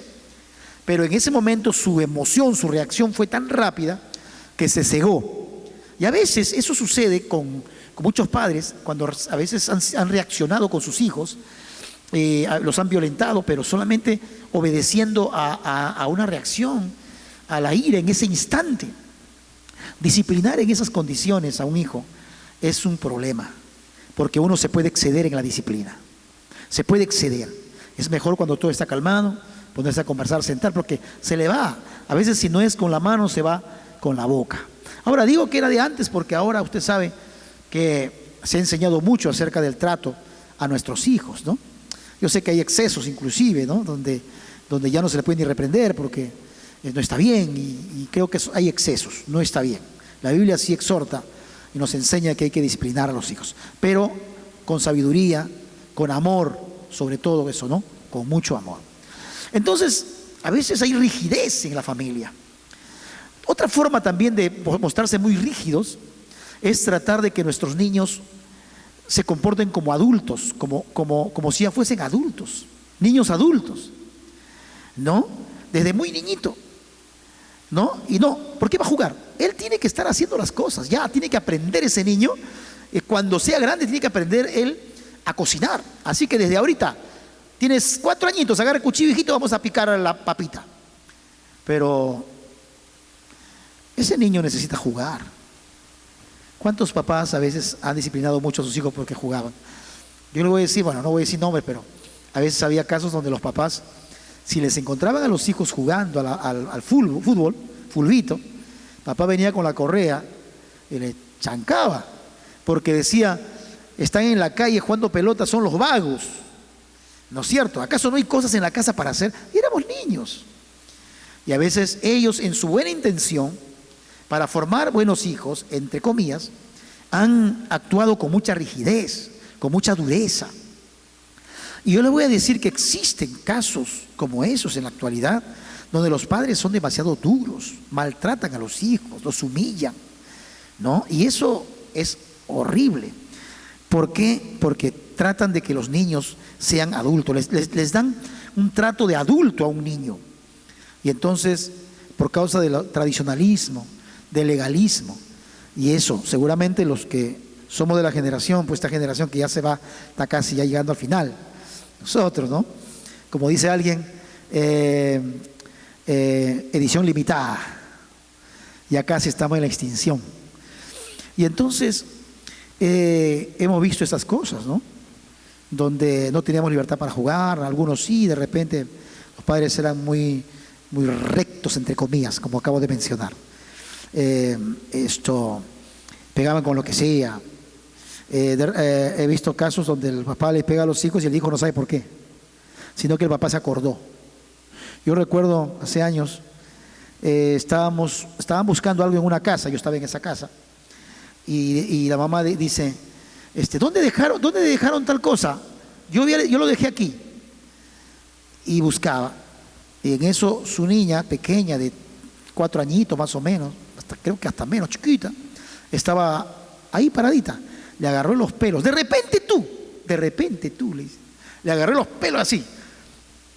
Pero en ese momento su emoción, su reacción fue tan rápida que se cegó. Y a veces eso sucede con muchos padres, cuando a veces han reaccionado con sus hijos, los han violentado, pero solamente obedeciendo a una reacción, a la ira en ese instante. Disciplinar en esas condiciones a un hijo es un problema, porque uno se puede exceder en la disciplina, se puede exceder. Es mejor cuando todo está calmado, ponerse a conversar, sentar, porque se le va. A veces si no es con la mano, se va con la boca. Ahora digo que era de antes, porque ahora usted sabe que se ha enseñado mucho acerca del trato a nuestros hijos, ¿no? Yo sé que hay excesos inclusive, ¿no? Donde ya no se le puede ni reprender porque no está bien, y creo que hay excesos, no está bien. La Biblia sí exhorta y nos enseña que hay que disciplinar a los hijos, pero con sabiduría, con amor, sobre todo eso, ¿no? Con mucho amor. Entonces, a veces hay rigidez en la familia. Otra forma también de mostrarse muy rígidos es tratar de que nuestros niños se comporten como adultos, como si ya fuesen adultos, niños adultos, ¿no? Desde muy niñito, ¿no? Y no, ¿por qué va a jugar? Él tiene que estar haciendo las cosas, ya tiene que aprender ese niño, cuando sea grande tiene que aprender él a cocinar. Así que desde ahorita, tienes 4 añitos, agarra el cuchillo, hijito, vamos a picar la papita. Pero ese niño necesita jugar. ¿Cuántos papás a veces han disciplinado mucho a sus hijos porque jugaban? Yo le voy a decir, bueno, no voy a decir nombres, pero a veces había casos donde los papás, si les encontraban a los hijos jugando al fútbol, fulbito, papá venía con la correa y le chancaba, porque decía, están en la calle jugando pelota, son los vagos. ¿No es cierto? ¿Acaso no hay cosas en la casa para hacer? Y éramos niños. Y a veces ellos, en su buena intención, para formar buenos hijos, entre comillas, han actuado con mucha rigidez, con mucha dureza. Y yo le voy a decir que existen casos como esos en la actualidad, donde los padres son demasiado duros, maltratan a los hijos, los humillan, ¿no? Y eso es horrible. ¿Por qué? Porque tratan de que los niños sean adultos, les dan un trato de adulto a un niño. Y entonces, por causa del tradicionalismo, del legalismo, y eso, seguramente los que somos de la generación, pues esta generación que ya se va, está casi ya llegando al final, nosotros, ¿no? Como dice alguien, edición limitada, ya casi estamos en la extinción. Y entonces hemos visto estas cosas, ¿no? Donde no teníamos libertad para jugar, algunos sí, de repente los padres eran muy rectos, entre comillas, como acabo de mencionar. Pegaban con lo que sea. He visto casos donde el papá le pega a los hijos y el hijo no sabe por qué, sino que el papá se acordó. Yo recuerdo hace años, estaban buscando algo en una casa, yo estaba en esa casa, y la mamá dice, ¿dónde dejaron tal cosa? Yo lo dejé aquí. Y buscaba. Y en eso su niña pequeña, de 4 añitos más o menos, creo que hasta menos, chiquita, estaba ahí paradita. Le agarró los pelos. De repente tú, le dice. Le agarré los pelos así.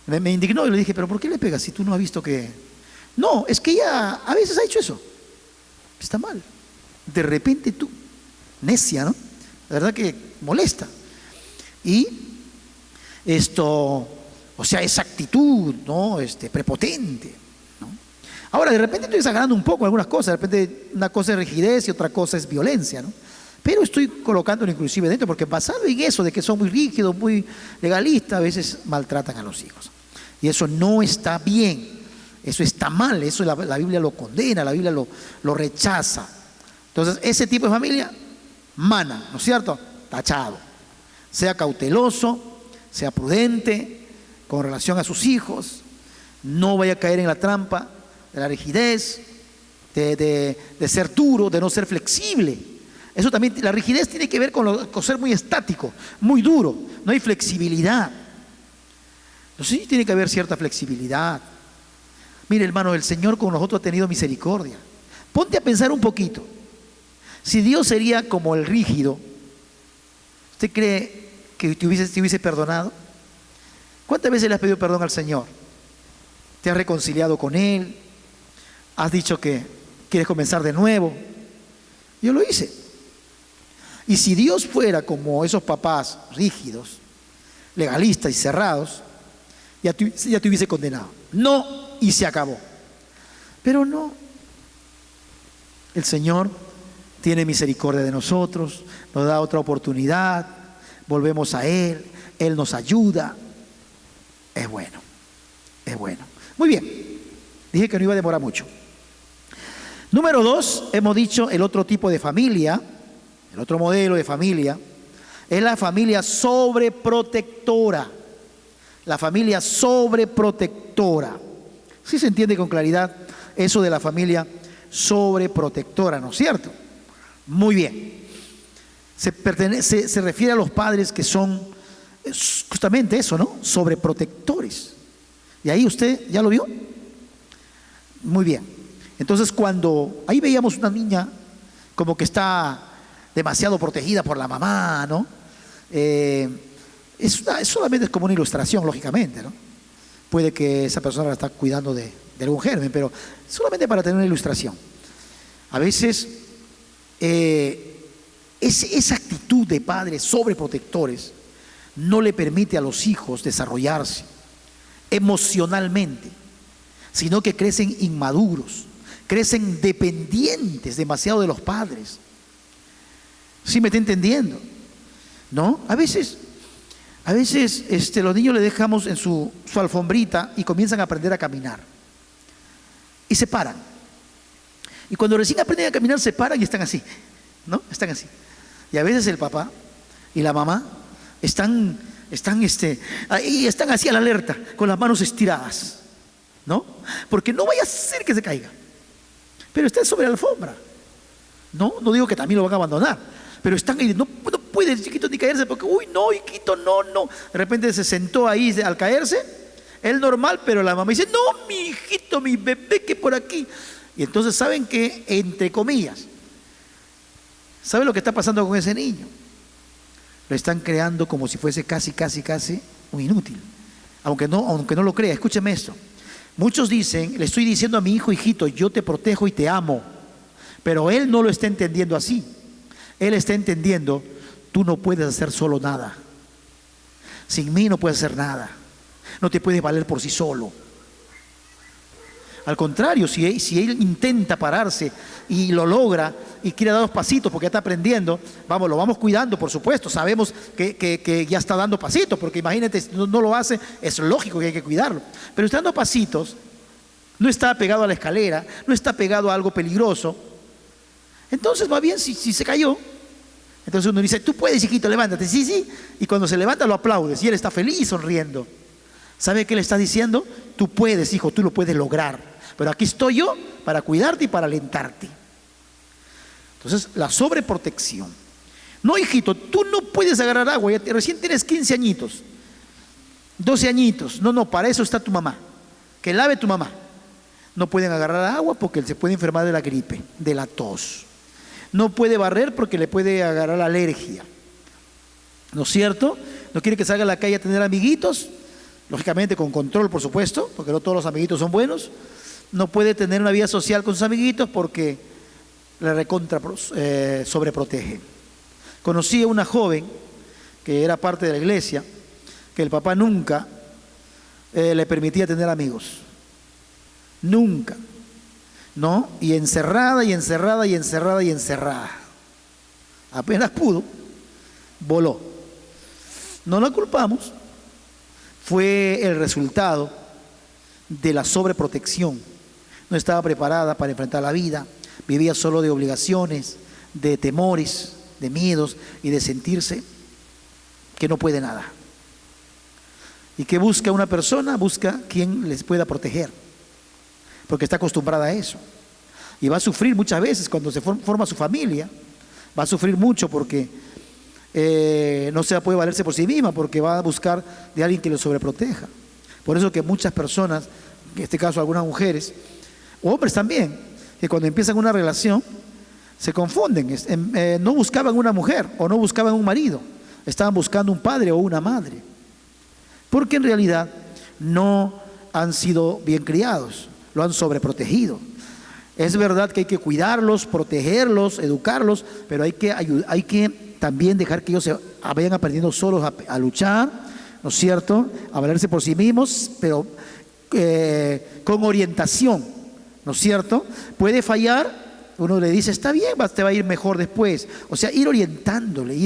Me indignó y le dije, ¿pero por qué le pegas si tú no has visto que...? No, es que ella a veces ha hecho eso. Está mal. De repente tú, necia, ¿no? La verdad que molesta. Y o sea, esa actitud, ¿no? Prepotente, ¿no? Ahora, de repente estoy exagerando un poco algunas cosas. De repente una cosa es rigidez y otra cosa es violencia, ¿no? Pero estoy colocándolo inclusive dentro, porque basado en eso de que son muy rígidos, muy legalistas, a veces maltratan a los hijos. Y eso no está bien, eso está mal, eso la Biblia lo condena, la Biblia lo rechaza. Entonces, ese tipo de familia, mana, ¿no es cierto? Tachado. Sea cauteloso, sea prudente con relación a sus hijos, no vaya a caer en la trampa de la rigidez, de ser duro, de no ser flexible. Eso también, la rigidez tiene que ver con ser muy estático, muy duro, no hay flexibilidad. Entonces sí tiene que haber cierta flexibilidad. Mire, hermano, el Señor con nosotros ha tenido misericordia. Ponte a pensar un poquito. Si Dios sería como el rígido, ¿usted cree que te hubiese perdonado? ¿Cuántas veces le has pedido perdón al Señor? ¿Te has reconciliado con Él? ¿Has dicho que quieres comenzar de nuevo? Yo lo hice. Y si Dios fuera como esos papás rígidos, legalistas y cerrados, ya te hubiese condenado. No, y se acabó. Pero no. El Señor tiene misericordia de nosotros, nos da otra oportunidad, volvemos a Él, Él nos ayuda. Es bueno, es bueno. Muy bien, dije que no iba a demorar mucho. Número 2, hemos dicho el otro tipo de familia, el otro modelo de familia, es la familia sobreprotectora. La familia sobreprotectora. ¿Sí se entiende con claridad eso de la familia sobreprotectora, no es cierto? Muy bien. Se refiere a los padres que son justamente eso, ¿no? Sobreprotectores. ¿Y ahí usted ya lo vio? Muy bien. Entonces cuando ahí veíamos una niña como que está demasiado protegida por la mamá, ¿no? Solamente es como una ilustración, lógicamente, ¿no? Puede que esa persona la está cuidando de algún germen, pero solamente para tener una ilustración. A veces esa actitud de padres sobreprotectores no le permite a los hijos desarrollarse emocionalmente, sino que crecen inmaduros, crecen dependientes demasiado de los padres. ¿Sí me está entendiendo? ¿No? A veces los niños le dejamos en su alfombrita y comienzan a aprender a caminar. Y se paran. Y cuando recién aprenden a caminar se paran y están así, ¿no? Están así. Y a veces el papá y la mamá están así a la alerta, con las manos estiradas, ¿no? Porque no vaya a ser que se caiga. Pero están sobre la alfombra. No digo que también lo van a abandonar, pero están ahí, no puede el chiquito ni caerse porque, uy, no, hijito, no. De repente se sentó ahí al caerse, él normal, pero la mamá dice, no, mi hijito, mi bebé, que por aquí. Y entonces, ¿saben qué? Entre comillas, ¿sabe lo que está pasando con ese niño? Lo están creando como si fuese casi un inútil. Aunque no lo crea, escúcheme esto. Muchos dicen, le estoy diciendo a mi hijo, hijito, yo te protejo y te amo. Pero él no lo está entendiendo así. Él está entendiendo, tú no puedes hacer solo nada. Sin mí no puedes hacer nada. No te puedes valer por sí solo. Al contrario, si él intenta pararse y lo logra y quiere dar 2 pasitos porque ya está aprendiendo, lo vamos cuidando, por supuesto. Sabemos que ya está dando pasitos, porque imagínate, si no lo hace, es lógico que hay que cuidarlo. Pero está dando pasitos, no está pegado a la escalera, no está pegado a algo peligroso. Entonces, más bien, si se cayó, entonces uno dice, tú puedes, hijito, levántate. Sí. Y cuando se levanta lo aplaudes y él está feliz sonriendo. ¿Sabe qué le está diciendo? Tú puedes, hijo, tú lo puedes lograr. Pero aquí estoy yo para cuidarte y para alentarte. Entonces, la sobreprotección. No, hijito, tú no puedes agarrar agua, recién tienes 15 añitos, 12 añitos. No, para eso está tu mamá. Que lave tu mamá. No pueden agarrar agua porque él se puede enfermar de la gripe, de la tos. No puede barrer porque le puede agarrar la alergia. ¿No es cierto? No quiere que salga a la calle a tener amiguitos, lógicamente con control, por supuesto, porque no todos los amiguitos son buenos. No puede tener una vida social con sus amiguitos porque le sobreprotege. Conocí a una joven que era parte de la iglesia, que el papá nunca le permitía tener amigos. Nunca. ¿No? Y encerrada. Apenas pudo, voló. No la culpamos. Fue el resultado de la sobreprotección. No estaba preparada para enfrentar la vida. Vivía solo de obligaciones, de temores, de miedos y de sentirse que no puede nada. ¿Y qué busca una persona? Busca quien les pueda proteger, porque está acostumbrada a eso. Y va a sufrir muchas veces cuando se forma su familia. Va a sufrir mucho porque no se puede valerse por sí misma, porque va a buscar de alguien que lo sobreproteja. Por eso que muchas personas, en este caso algunas mujeres, o hombres también, que cuando empiezan una relación se confunden. No buscaban una mujer o no buscaban un marido, estaban buscando un padre o una madre, porque en realidad no han sido bien criados, lo han sobreprotegido. Es verdad que hay que cuidarlos, protegerlos, educarlos, pero hay que también dejar que ellos vayan aprendiendo solos a luchar, ¿no es cierto?, a valerse por sí mismos, pero con orientación, ¿no es cierto? Puede fallar, uno le dice, está bien, te va a ir mejor después. O sea, ir orientándole,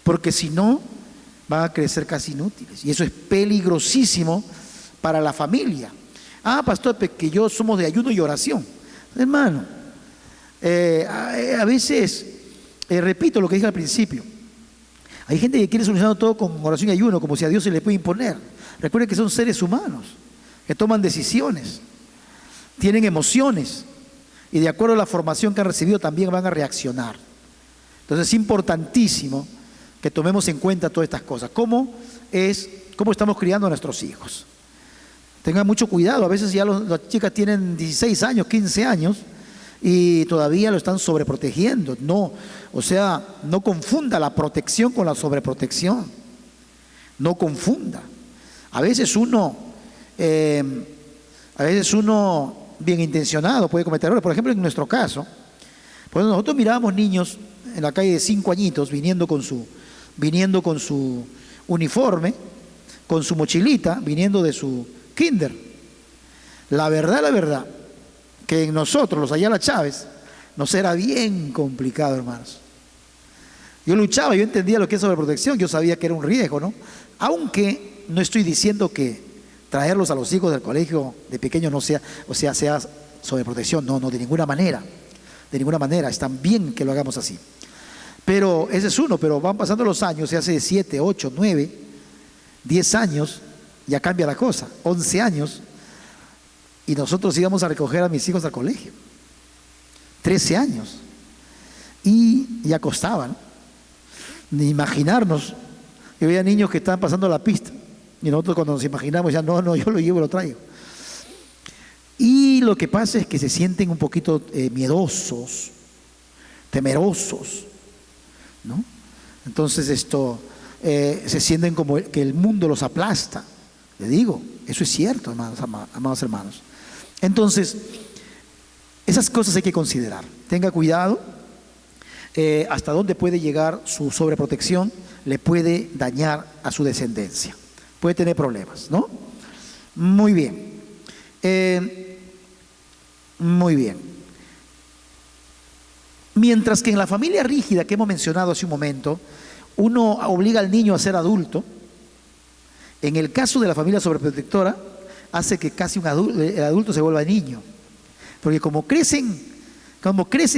porque si no, van a crecer casi inútiles. Y eso es peligrosísimo para la familia. Ah, pastor, que yo somos de ayuno y oración. Hermano, a veces, repito lo que dije al principio, hay gente que quiere solucionar todo con oración y ayuno, como si a Dios se le puede imponer. Recuerden que son seres humanos, que toman decisiones, tienen emociones, y de acuerdo a la formación que han recibido también van a reaccionar. Entonces es importantísimo que tomemos en cuenta todas estas cosas. ¿Cómo estamos criando a nuestros hijos? Tengan mucho cuidado, a veces ya las chicas tienen 16 años, 15 años, y todavía lo están sobreprotegiendo. No, o sea, no confunda la protección con la sobreprotección. No confunda. A veces uno bien intencionado puede cometer errores. Por ejemplo, en nuestro caso, pues nosotros mirábamos niños en la calle de 5 añitos viniendo con su uniforme, con su mochilita, viniendo de su kinder. La verdad, que en nosotros, los Ayala Chávez, nos era bien complicado, hermanos. Yo luchaba, yo entendía lo que es sobreprotección, yo sabía que era un riesgo, ¿no? Aunque no estoy diciendo que traerlos a los hijos del colegio de pequeños no sea, sea sobreprotección, no, de ninguna manera, está bien que lo hagamos así. Pero ese es uno, pero van pasando los años, se hace 7, 8, 9, 10 años, ya cambia la cosa, 11 años, y nosotros íbamos a recoger a mis hijos al colegio, 13 años, y ya costaba, ¿no? Ni imaginarnos. Yo veía niños que estaban pasando la pista, y nosotros cuando nos imaginamos ya, no, yo lo llevo y lo traigo. Y lo que pasa es que se sienten un poquito miedosos, temerosos, ¿no? Entonces se sienten como que el mundo los aplasta. Le digo, eso es cierto, amados hermanos. Entonces, esas cosas hay que considerar. Tenga cuidado, hasta dónde puede llegar su sobreprotección, le puede dañar a su descendencia. Puede tener problemas, ¿no? Muy bien. Muy bien. Mientras que en la familia rígida que hemos mencionado hace un momento, uno obliga al niño a ser adulto, en el caso de la familia sobreprotectora, hace que casi el adulto se vuelva niño. Porque como crecen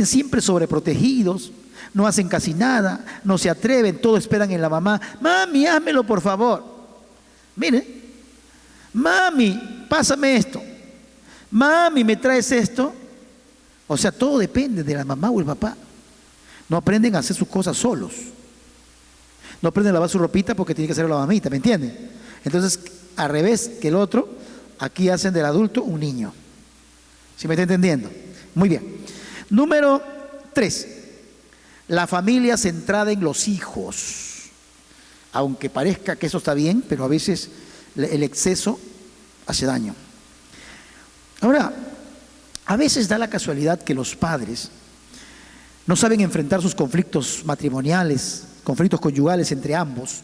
siempre sobreprotegidos, no hacen casi nada, no se atreven, todo esperan en la mamá. Mami, házmelo por favor. Mire, mami, pásame esto. Mami, ¿me traes esto? O sea, todo depende de la mamá o el papá. No aprenden a hacer sus cosas solos. No aprenden a lavar su ropita porque tiene que hacerlo la mamita, ¿me entienden? Entonces, al revés que el otro, aquí hacen del adulto un niño. ¿Sí me está entendiendo? Muy bien. Número 3. La familia centrada en los hijos. Aunque parezca que eso está bien, pero a veces el exceso hace daño. Ahora, a veces da la casualidad que los padres no saben enfrentar sus conflictos matrimoniales, conflictos conyugales entre ambos.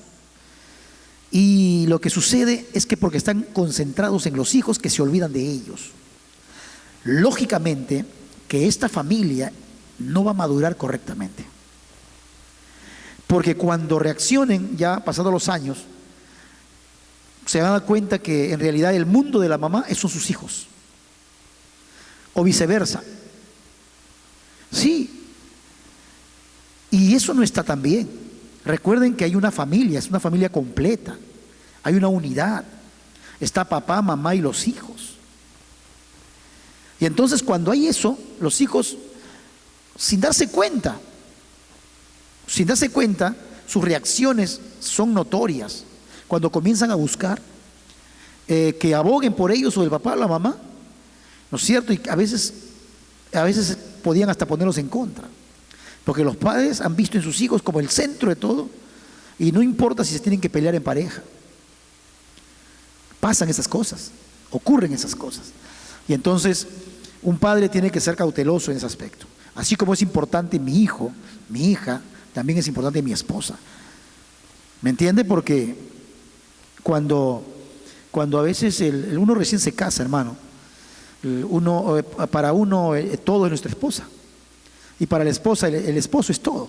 Y lo que sucede es que porque están concentrados en los hijos, que se olvidan de ellos. Lógicamente, que esta familia no va a madurar correctamente. Porque cuando reaccionen, ya pasados los años, se van a dar cuenta que en realidad el mundo de la mamá son sus hijos. O viceversa. Sí. Y eso no está tan bien. Recuerden que hay una familia, es una familia completa. Hay una unidad. Está papá, mamá y los hijos. Y entonces cuando hay eso, los hijos, sin darse cuenta, sus reacciones son notorias. Cuando comienzan a buscar que aboguen por ellos o el papá o la mamá, ¿no es cierto? Y a veces podían hasta ponerlos en contra. Porque los padres han visto en sus hijos como el centro de todo y no importa si se tienen que pelear en pareja. Pasan esas cosas, ocurren esas cosas. Y entonces un padre tiene que ser cauteloso en ese aspecto. Así como es importante mi hijo, mi hija, también es importante mi esposa. ¿Me entiende? Porque cuando a veces uno recién se casa, hermano, para uno todo es nuestra esposa. Y para la esposa el esposo es todo.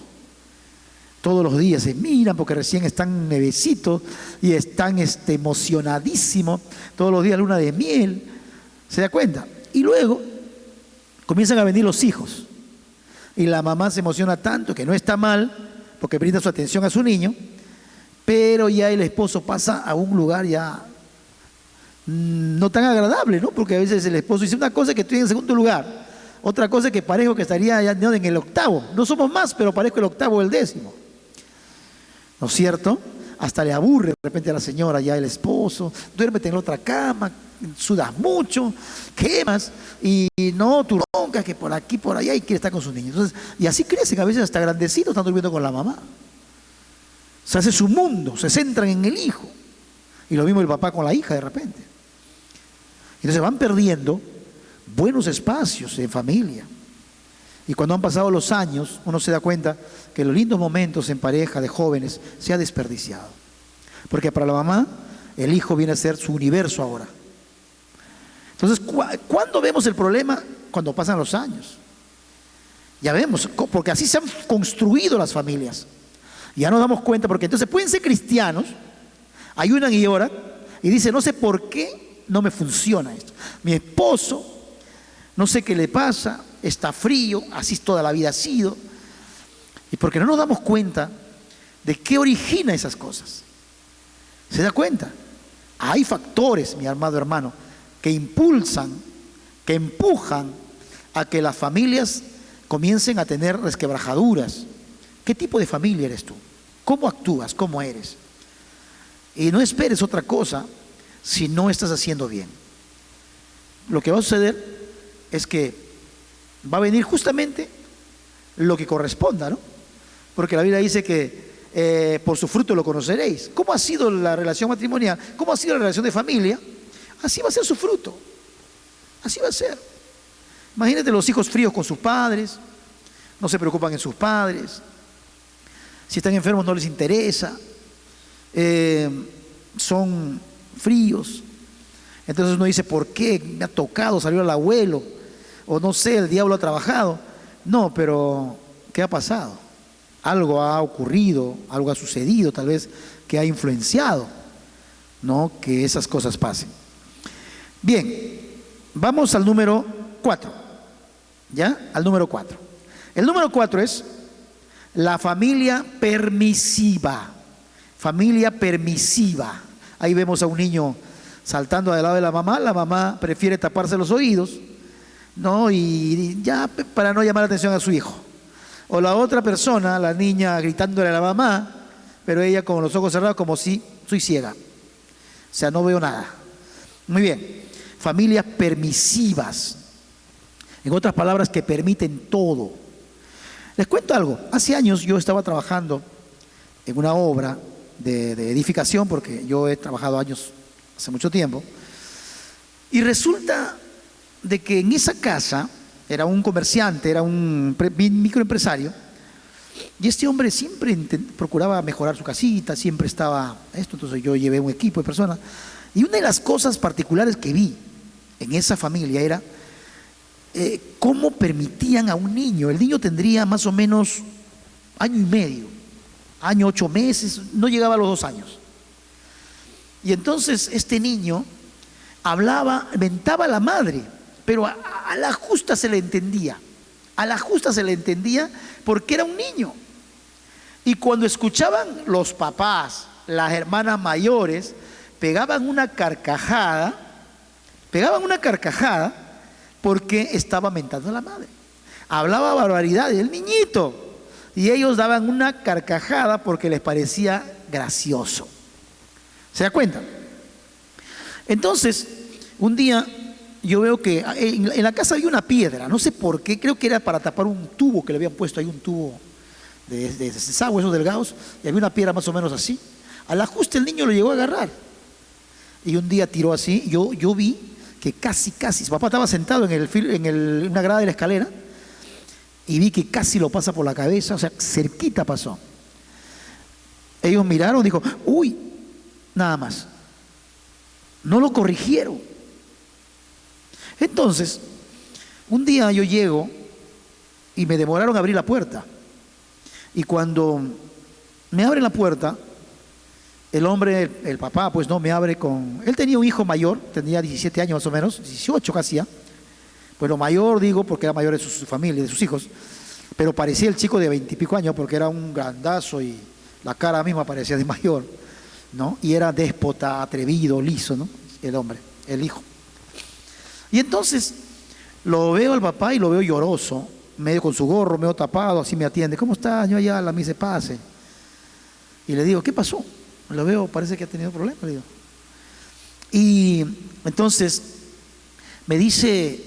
Todos los días se miran porque recién están nuevecitos y están emocionadísimos. Todos los días luna de miel. ¿Se da cuenta? Y luego comienzan a venir los hijos. Y la mamá se emociona tanto, que no está mal, porque brinda su atención a su niño, pero ya el esposo pasa a un lugar ya no tan agradable, ¿no? Porque a veces el esposo dice una cosa que estoy en segundo lugar, otra cosa que parezco que estaría ya no, en el octavo. No somos más, pero parezco el octavo o el décimo. ¿No es cierto? Hasta le aburre de repente a la señora ya el esposo, duérmete en la otra cama, sudas mucho, quemas, y no, tú roncas que por aquí, por allá, y quiere estar con sus niños. Entonces, y así crecen, a veces hasta grandecitos están durmiendo con la mamá. Se hace su mundo, se centran en el hijo. Y lo mismo el papá con la hija de repente. Entonces van perdiendo buenos espacios en familia. Y cuando han pasado los años, uno se da cuenta que los lindos momentos en pareja de jóvenes se ha desperdiciado. Porque para la mamá, el hijo viene a ser su universo ahora. Entonces, ¿cuándo vemos el problema? Cuando pasan los años. Ya vemos, porque así se han construido las familias. Ya nos damos cuenta, porque entonces pueden ser cristianos, ayunan y oran, y dicen, no sé por qué no me funciona esto. Mi esposo, no sé qué le pasa, está frío, así toda la vida ha sido. Y porque no nos damos cuenta de qué origina esas cosas. ¿Se da cuenta? Hay factores, mi amado hermano, que impulsan, que empujan a que las familias comiencen a tener resquebrajaduras. ¿Qué tipo de familia eres tú? ¿Cómo actúas? ¿Cómo eres? Y no esperes otra cosa si no estás haciendo bien. Lo que va a suceder es que va a venir justamente lo que corresponda, ¿no? Porque la Biblia dice que por su fruto lo conoceréis. ¿Cómo ha sido la relación matrimonial? ¿Cómo ha sido la relación de familia? Así va a ser su fruto. Así va a ser. Imagínate los hijos fríos con sus padres, no se preocupan en sus padres, si están enfermos no les interesa, son fríos. Entonces uno dice, ¿por qué? Me ha tocado, salió el abuelo, o no sé, el diablo ha trabajado. No, pero ¿qué ha pasado? Algo ha ocurrido, algo ha sucedido, tal vez que ha influenciado, ¿no? Que esas cosas pasen. Bien, vamos al número 4. ¿Ya? Al número 4. El número 4 es la familia permisiva. Familia permisiva. Ahí vemos a un niño saltando al lado de la mamá prefiere taparse los oídos, ¿no? Y ya para no llamar la atención a su hijo. O la otra persona, la niña gritándole a la mamá, pero ella con los ojos cerrados como si soy ciega. O sea, no veo nada. Muy bien. Familias permisivas. En otras palabras, que permiten todo. Les cuento algo. Hace años yo estaba trabajando en una obra de edificación, porque yo he trabajado años, hace mucho tiempo, y resulta de que en esa casa era un comerciante, era un microempresario, y este hombre siempre procuraba mejorar su casita, siempre estaba esto. Entonces yo llevé un equipo de personas, y una de las cosas particulares que vi en esa familia era cómo permitían a un niño. El niño tendría más o menos año y medio, año 8 meses, no llegaba a los 2 años. Y entonces este niño hablaba, mentaba a la madre, pero a la justa se le entendía. A la justa se le entendía porque era un niño. Y cuando escuchaban los papás, las hermanas mayores, pegaban una carcajada porque estaba mentando a la madre. Hablaba barbaridades, el niñito. Y ellos daban una carcajada porque les parecía gracioso. ¿Se da cuenta? Entonces, un día yo veo que en la casa había una piedra, no sé por qué, creo que era para tapar un tubo que le habían puesto ahí, un tubo de desagüe, esos delgados, y había una piedra más o menos así. Al ajuste el niño lo llegó a agarrar. Y un día tiró así, yo vi que casi, su papá estaba sentado en una grada de la escalera, y vi que casi lo pasa por la cabeza, o sea, cerquita pasó. Ellos miraron, dijo, uy, nada más. No lo corrigieron. Entonces, un día yo llego y me demoraron a abrir la puerta. Y cuando me abren la puerta, el hombre, el papá, pues no me abre con... Él tenía un hijo mayor, tenía 17 años más o menos, 18 casi ya. Bueno, mayor digo porque era mayor de su familia, de sus hijos. Pero parecía el chico de 20 y pico años porque era un grandazo y la cara misma parecía de mayor, ¿no? Y era déspota, atrevido, liso, ¿no? El hombre, el hijo. Y entonces lo veo al papá y lo veo lloroso, medio con su gorro, medio tapado, así me atiende. ¿Cómo está, señor Ayala? Me dice, pase. Y le digo, ¿qué pasó? Lo veo, parece que ha tenido problemas, le digo. Y entonces me dice,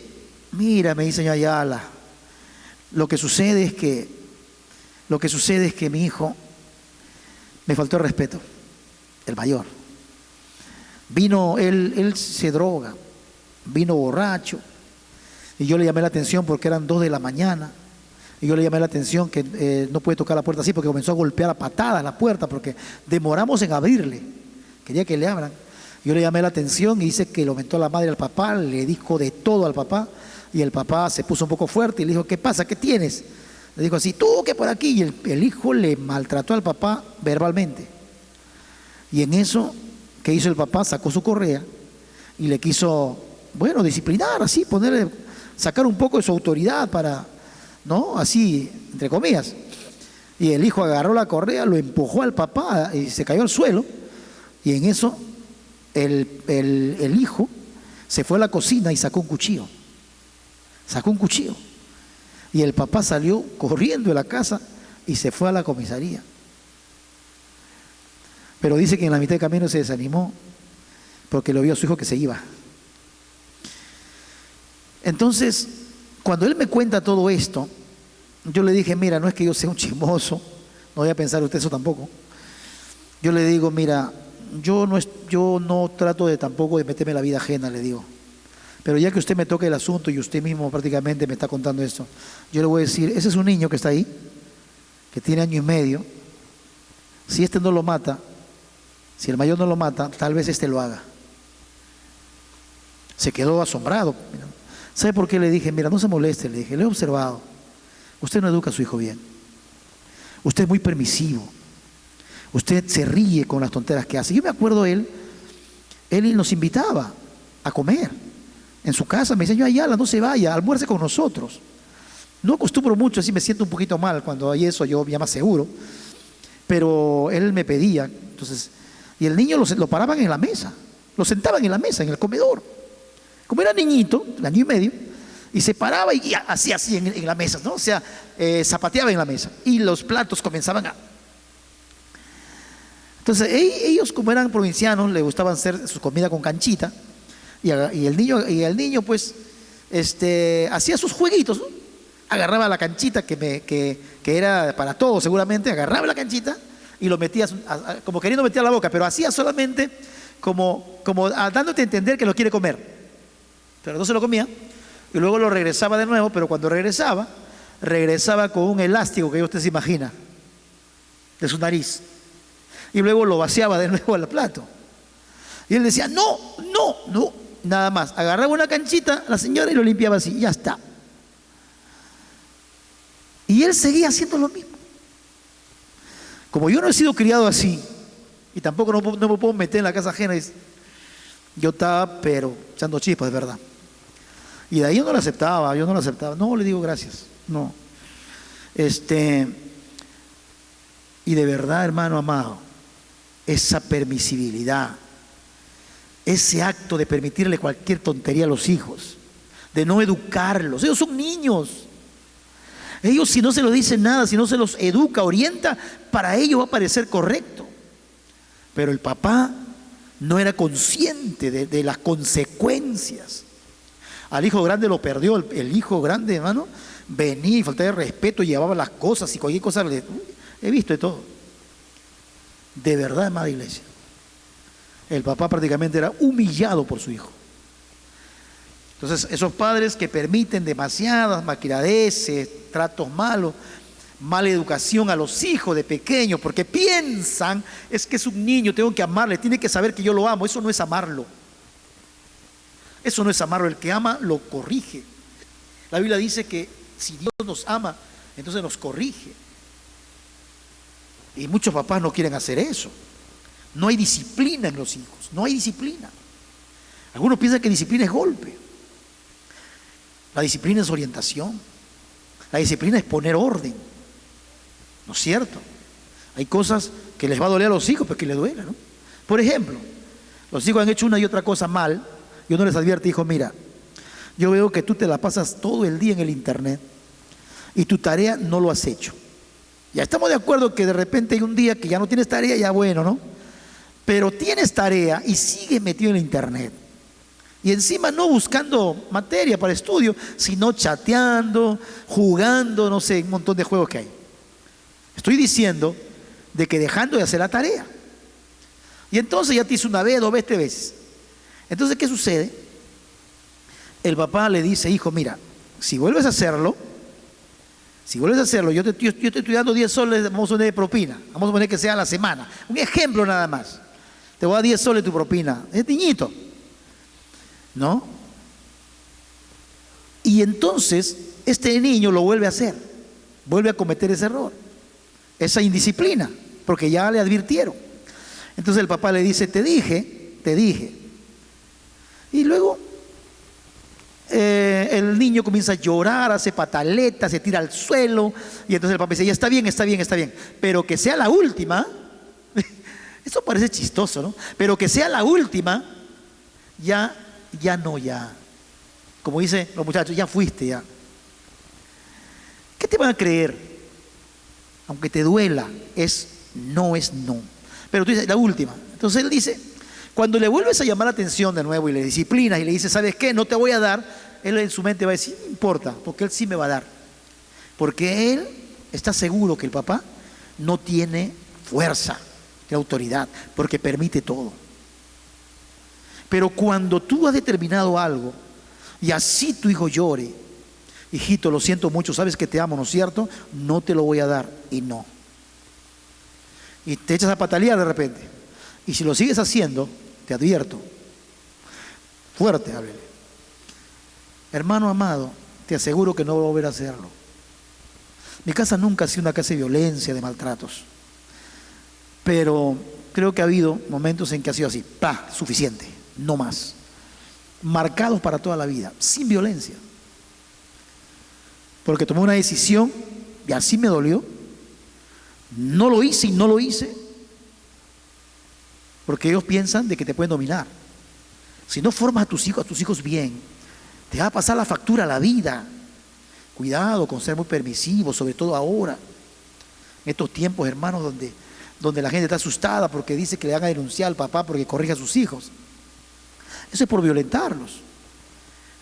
mira, me dice, señor Ayala, lo que sucede es que mi hijo me faltó el respeto, el mayor. Vino, él se droga, vino borracho, y yo le llamé la atención porque eran 2 de la mañana, y yo le llamé la atención que no puede tocar la puerta así porque comenzó a golpear a patadas la puerta porque demoramos en abrirle, quería que le abran. Yo le llamé la atención y dice que lo mentó a la madre al papá, le dijo de todo al papá, y el papá se puso un poco fuerte y le dijo, ¿qué pasa? ¿Qué tienes? Le dijo así, tú que por aquí, y el hijo le maltrató al papá verbalmente. Y en eso, ¿qué hizo el papá? Sacó su correa y le quiso, bueno, disciplinar, así, ponerle, sacar un poco de su autoridad para, ¿no? Así, entre comillas. Y el hijo agarró la correa, lo empujó al papá y se cayó al suelo. Y en eso, el hijo se fue a la cocina y sacó un cuchillo. Sacó un cuchillo. Y el papá salió corriendo de la casa y se fue a la comisaría. Pero dice que en la mitad del camino se desanimó porque lo vio a su hijo que se iba. Entonces, cuando él me cuenta todo esto, yo le dije, mira, no es que yo sea un chismoso, no voy a pensar usted eso tampoco. Yo le digo, mira, yo no trato de tampoco de meterme en la vida ajena, le digo. Pero ya que usted me toca el asunto y usted mismo prácticamente me está contando esto, yo le voy a decir, ese es un niño que está ahí, que tiene 1 año y medio. Si este no lo mata, si el mayor no lo mata, tal vez este lo haga. Se quedó asombrado. ¿Sabe por qué le dije? Mira, no se moleste, le dije, le he observado. Usted no educa a su hijo bien. Usted es muy permisivo. Usted se ríe con las tonteras que hace. Yo me acuerdo él nos invitaba a comer en su casa. Me decía, yo Ayala, no se vaya, almuerce con nosotros. No acostumbro mucho, así me siento un poquito mal cuando hay eso, yo ya más seguro. Pero él me pedía, entonces, y el niño lo paraban en la mesa, lo sentaban en la mesa, en el comedor. Como era niñito, 1 año y medio, y se paraba y hacía así en la mesa, ¿no? O sea, zapateaba en la mesa y los platos comenzaban a... Entonces ellos, como eran provincianos, les gustaban hacer su comida con canchita, y el niño pues hacía sus jueguitos, ¿no? Agarraba la canchita que era para todos seguramente, agarraba la canchita y lo metía como queriendo meter a la boca, pero hacía solamente como dándote a entender que lo quiere comer, pero no se lo comía. Y luego lo regresaba de nuevo, pero cuando regresaba con un elástico que usted se imagina de su nariz, y luego lo vaciaba de nuevo al plato. Y él decía, no, nada más. Agarraba una canchita la señora y lo limpiaba así, ya está. Y él seguía haciendo lo mismo. Como yo no he sido criado así, y tampoco no me puedo meter en la casa ajena, yo estaba, pero echando chispas, de verdad. Y de ahí yo no lo aceptaba. No, le digo gracias, no. Y de verdad, hermano amado, esa permisibilidad, ese acto de permitirle cualquier tontería a los hijos, de no educarlos, ellos son niños. Ellos, si no se los dice nada, si no se los educa, orienta, para ellos va a parecer correcto. Pero el papá no era consciente de las consecuencias. Al hijo grande lo perdió. El hijo grande, hermano, venía y faltaba de respeto, llevaba las cosas y cualquier cosa. He visto de todo. De verdad, amada iglesia, el papá prácticamente era humillado por su hijo. Entonces, esos padres que permiten demasiadas maquiradeces, tratos malos, mala educación a los hijos de pequeños, porque piensan, es que es un niño, tengo que amarle, tiene que saber que yo lo amo. Eso no es amarlo. Eso no es amarlo. El que ama lo corrige. La Biblia dice que si Dios nos ama, entonces nos corrige. Y muchos papás no quieren hacer eso. No hay disciplina en los hijos, no hay disciplina. Algunos piensan que disciplina es golpe. La disciplina es orientación. La disciplina es poner orden. ¿No es cierto? Hay cosas que les va a doler a los hijos, pero que les duela, ¿no? Por ejemplo, los hijos han hecho una y otra cosa mal, y uno les advierte, hijo, mira, yo veo que tú te la pasas todo el día en el internet y tu tarea no lo has hecho. Ya estamos de acuerdo que de repente hay un día que ya no tienes tarea, ya bueno, ¿no? Pero tienes tarea y sigues metido en el internet. Y encima no buscando materia para estudio, sino chateando, jugando, no sé, un montón de juegos que hay. Estoy diciendo de que dejando de hacer la tarea. Y entonces ya te hizo una vez, dos veces, tres veces. Entonces, ¿qué sucede? El papá le dice, hijo, mira, si vuelves a hacerlo, yo te estoy dando 10 soles, vamos a poner de propina, vamos a poner que sea a la semana. Un ejemplo nada más. Te voy a dar 10 soles tu propina. Es niñito, ¿no? Y entonces, este niño lo vuelve a hacer, vuelve a cometer ese error, esa indisciplina, porque ya le advirtieron. Entonces el papá le dice, te dije. Y luego el niño comienza a llorar, hace pataletas, se tira al suelo, y entonces el papá dice, ya está bien, pero que sea la última. Eso parece chistoso, ¿no? Pero que sea la última, ya. Como dicen los muchachos, ya fuiste, ya. ¿Qué te van a creer? Aunque te duela, no es no. Pero tú dices, la última. Entonces él dice, cuando le vuelves a llamar la atención de nuevo y le disciplinas y le dices, ¿sabes qué? No te voy a dar. Él en su mente va a decir, no importa, porque él sí me va a dar. Porque él está seguro que el papá no tiene fuerza de autoridad, porque permite todo. Pero cuando tú has determinado algo y así tu hijo llore, hijito, lo siento mucho, sabes que te amo, ¿no es cierto? No te lo voy a dar, y no. Y te echas a patalear de repente. Y si lo sigues haciendo, te advierto, fuerte, háblele. Hermano amado, te aseguro que no voy a volver a hacerlo. Mi casa nunca ha sido una casa de violencia, de maltratos. Pero creo que ha habido momentos en que ha sido así, suficiente, no más. Marcados para toda la vida, sin violencia. Porque tomé una decisión y así me dolió. No lo hice y no lo hice. Porque ellos piensan de que te pueden dominar. Si no formas a tus hijos bien, te va a pasar la factura a la vida. Cuidado con ser muy permisivo, sobre todo ahora. En estos tiempos, hermanos, donde la gente está asustada porque dice que le van a denunciar al papá porque corrige a sus hijos. Eso es por violentarlos.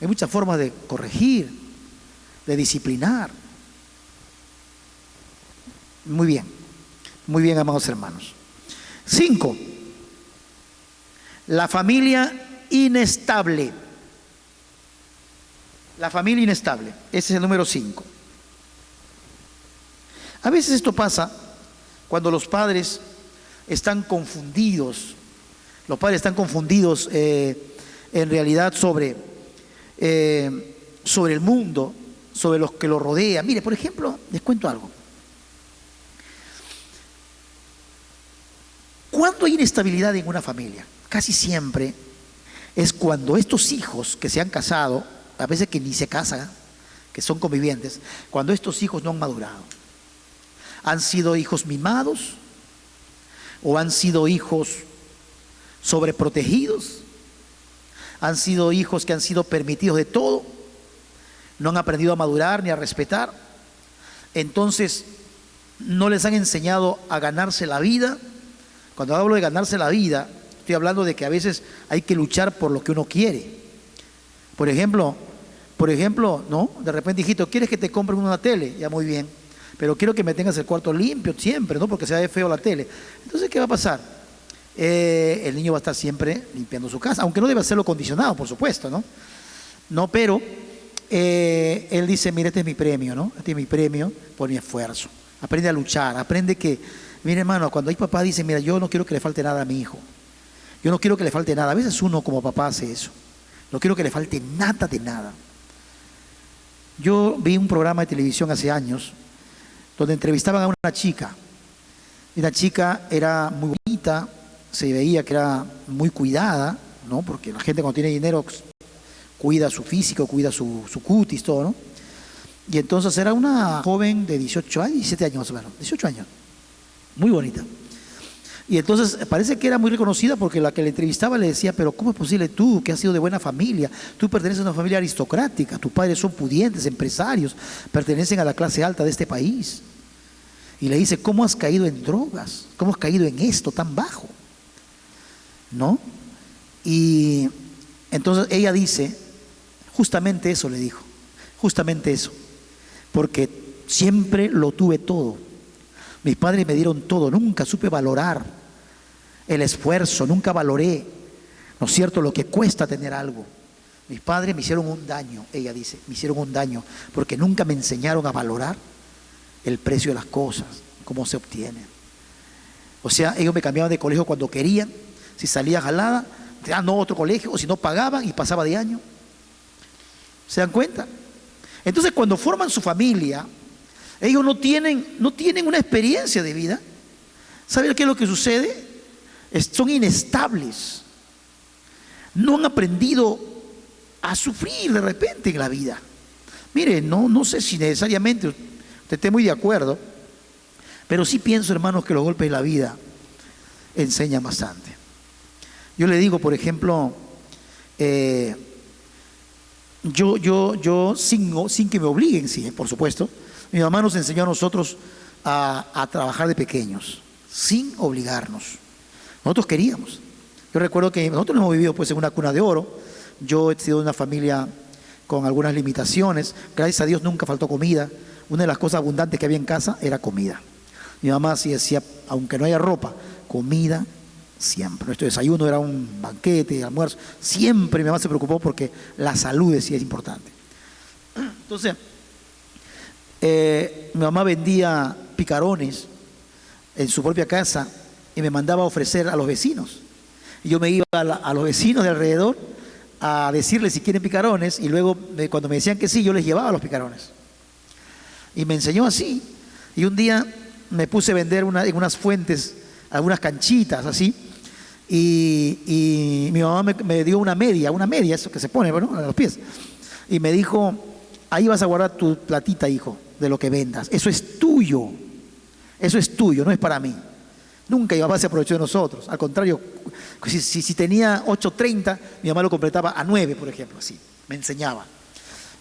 Hay muchas formas de corregir, de disciplinar. Muy bien, amados hermanos. 5. La familia inestable. La familia inestable. Ese es el número 5. A veces esto pasa cuando los padres están confundidos. Los padres están confundidos en realidad sobre el mundo, sobre los que lo rodea. Mire, por ejemplo, les cuento algo. ¿Cuándo hay inestabilidad en una familia? Casi siempre es cuando estos hijos que se han casado, a veces que ni se casan, que son convivientes, cuando estos hijos no han madurado. Han sido hijos mimados o han sido hijos sobreprotegidos, han sido hijos que han sido permitidos de todo, no han aprendido a madurar ni a respetar. Entonces no les han enseñado a ganarse la vida. Cuando hablo de ganarse la vida, estoy hablando de que a veces hay que luchar por lo que uno quiere. Por ejemplo, ¿no? De repente, hijito, ¿quieres que te compre una tele? Ya, muy bien, pero quiero que me tengas el cuarto limpio siempre, ¿no? Porque se ve feo la tele. Entonces, ¿qué va a pasar? El niño va a estar siempre limpiando su casa, aunque no debe hacerlo condicionado, por supuesto, ¿no? No, pero él dice, mira, este es mi premio, ¿no? Este es mi premio por mi esfuerzo. Aprende a luchar, aprende que, mire hermano, cuando hay papá dice, mira, yo no quiero que le falte nada a mi hijo. Yo no quiero que le falte nada. A veces uno como papá hace eso. No quiero que le falte nada de nada. Yo vi un programa de televisión hace años donde entrevistaban a una chica. Y la chica era muy bonita, se veía que era muy cuidada, ¿no? Porque la gente cuando tiene dinero cuida su físico, cuida su cutis, todo, ¿no? Y entonces era una joven de 18 años, 17 años más o menos, 18 años, muy bonita. Y entonces parece que era muy reconocida porque la que le entrevistaba le decía, pero ¿cómo es posible tú, que has sido de buena familia? Tú perteneces a una familia aristocrática, tus padres son pudientes, empresarios, pertenecen a la clase alta de este país. Y le dice, ¿cómo has caído en drogas? ¿Cómo has caído en esto tan bajo? ¿No? Y entonces ella dice, justamente eso le dijo, justamente eso, porque siempre lo tuve todo. Mis padres me dieron todo, nunca supe valorar el esfuerzo, nunca valoré, ¿no es cierto?, lo que cuesta tener algo. Mis padres me hicieron un daño, ella dice, me hicieron un daño, porque nunca me enseñaron a valorar el precio de las cosas, cómo se obtienen. O sea, ellos me cambiaban de colegio cuando querían, si salía jalada, te daban otro colegio, o si no pagaban y pasaba de año. ¿Se dan cuenta? Entonces cuando forman su familia, ellos no tienen una experiencia de vida. ¿Saben qué es lo que sucede? Son inestables. No han aprendido a sufrir de repente en la vida. Mire, no sé si necesariamente usted esté muy de acuerdo, pero sí pienso, hermanos, que los golpes de la vida enseñan bastante. Yo le digo, por ejemplo, yo sin que me obliguen, sí, por supuesto, mi mamá nos enseñó a nosotros a trabajar de pequeños, sin obligarnos. Nosotros queríamos. Yo recuerdo que nosotros hemos vivido pues en una cuna de oro. Yo he sido de una familia con algunas limitaciones. Gracias a Dios nunca faltó comida. Una de las cosas abundantes que había en casa era comida. Mi mamá sí decía, aunque no haya ropa, comida siempre. Nuestro desayuno era un banquete, almuerzo. Siempre mi mamá se preocupó porque la salud decía es importante. Entonces, mi mamá vendía picarones en su propia casa y me mandaba a ofrecer a los vecinos. Y yo me iba a los vecinos de alrededor a decirles si quieren picarones, y luego cuando me decían que sí, yo les llevaba los picarones. Y me enseñó así. Y un día me puse a vender en unas fuentes algunas canchitas así, y mi mamá me dio una media, eso que se pone, bueno, a los pies, y me dijo, ahí vas a guardar tu platita, hijo, de lo que vendas, eso es tuyo, no es para mí. Nunca mi mamá se aprovechó de nosotros, al contrario, si tenía 8.30, mi mamá lo completaba a 9, por ejemplo, así, me enseñaba.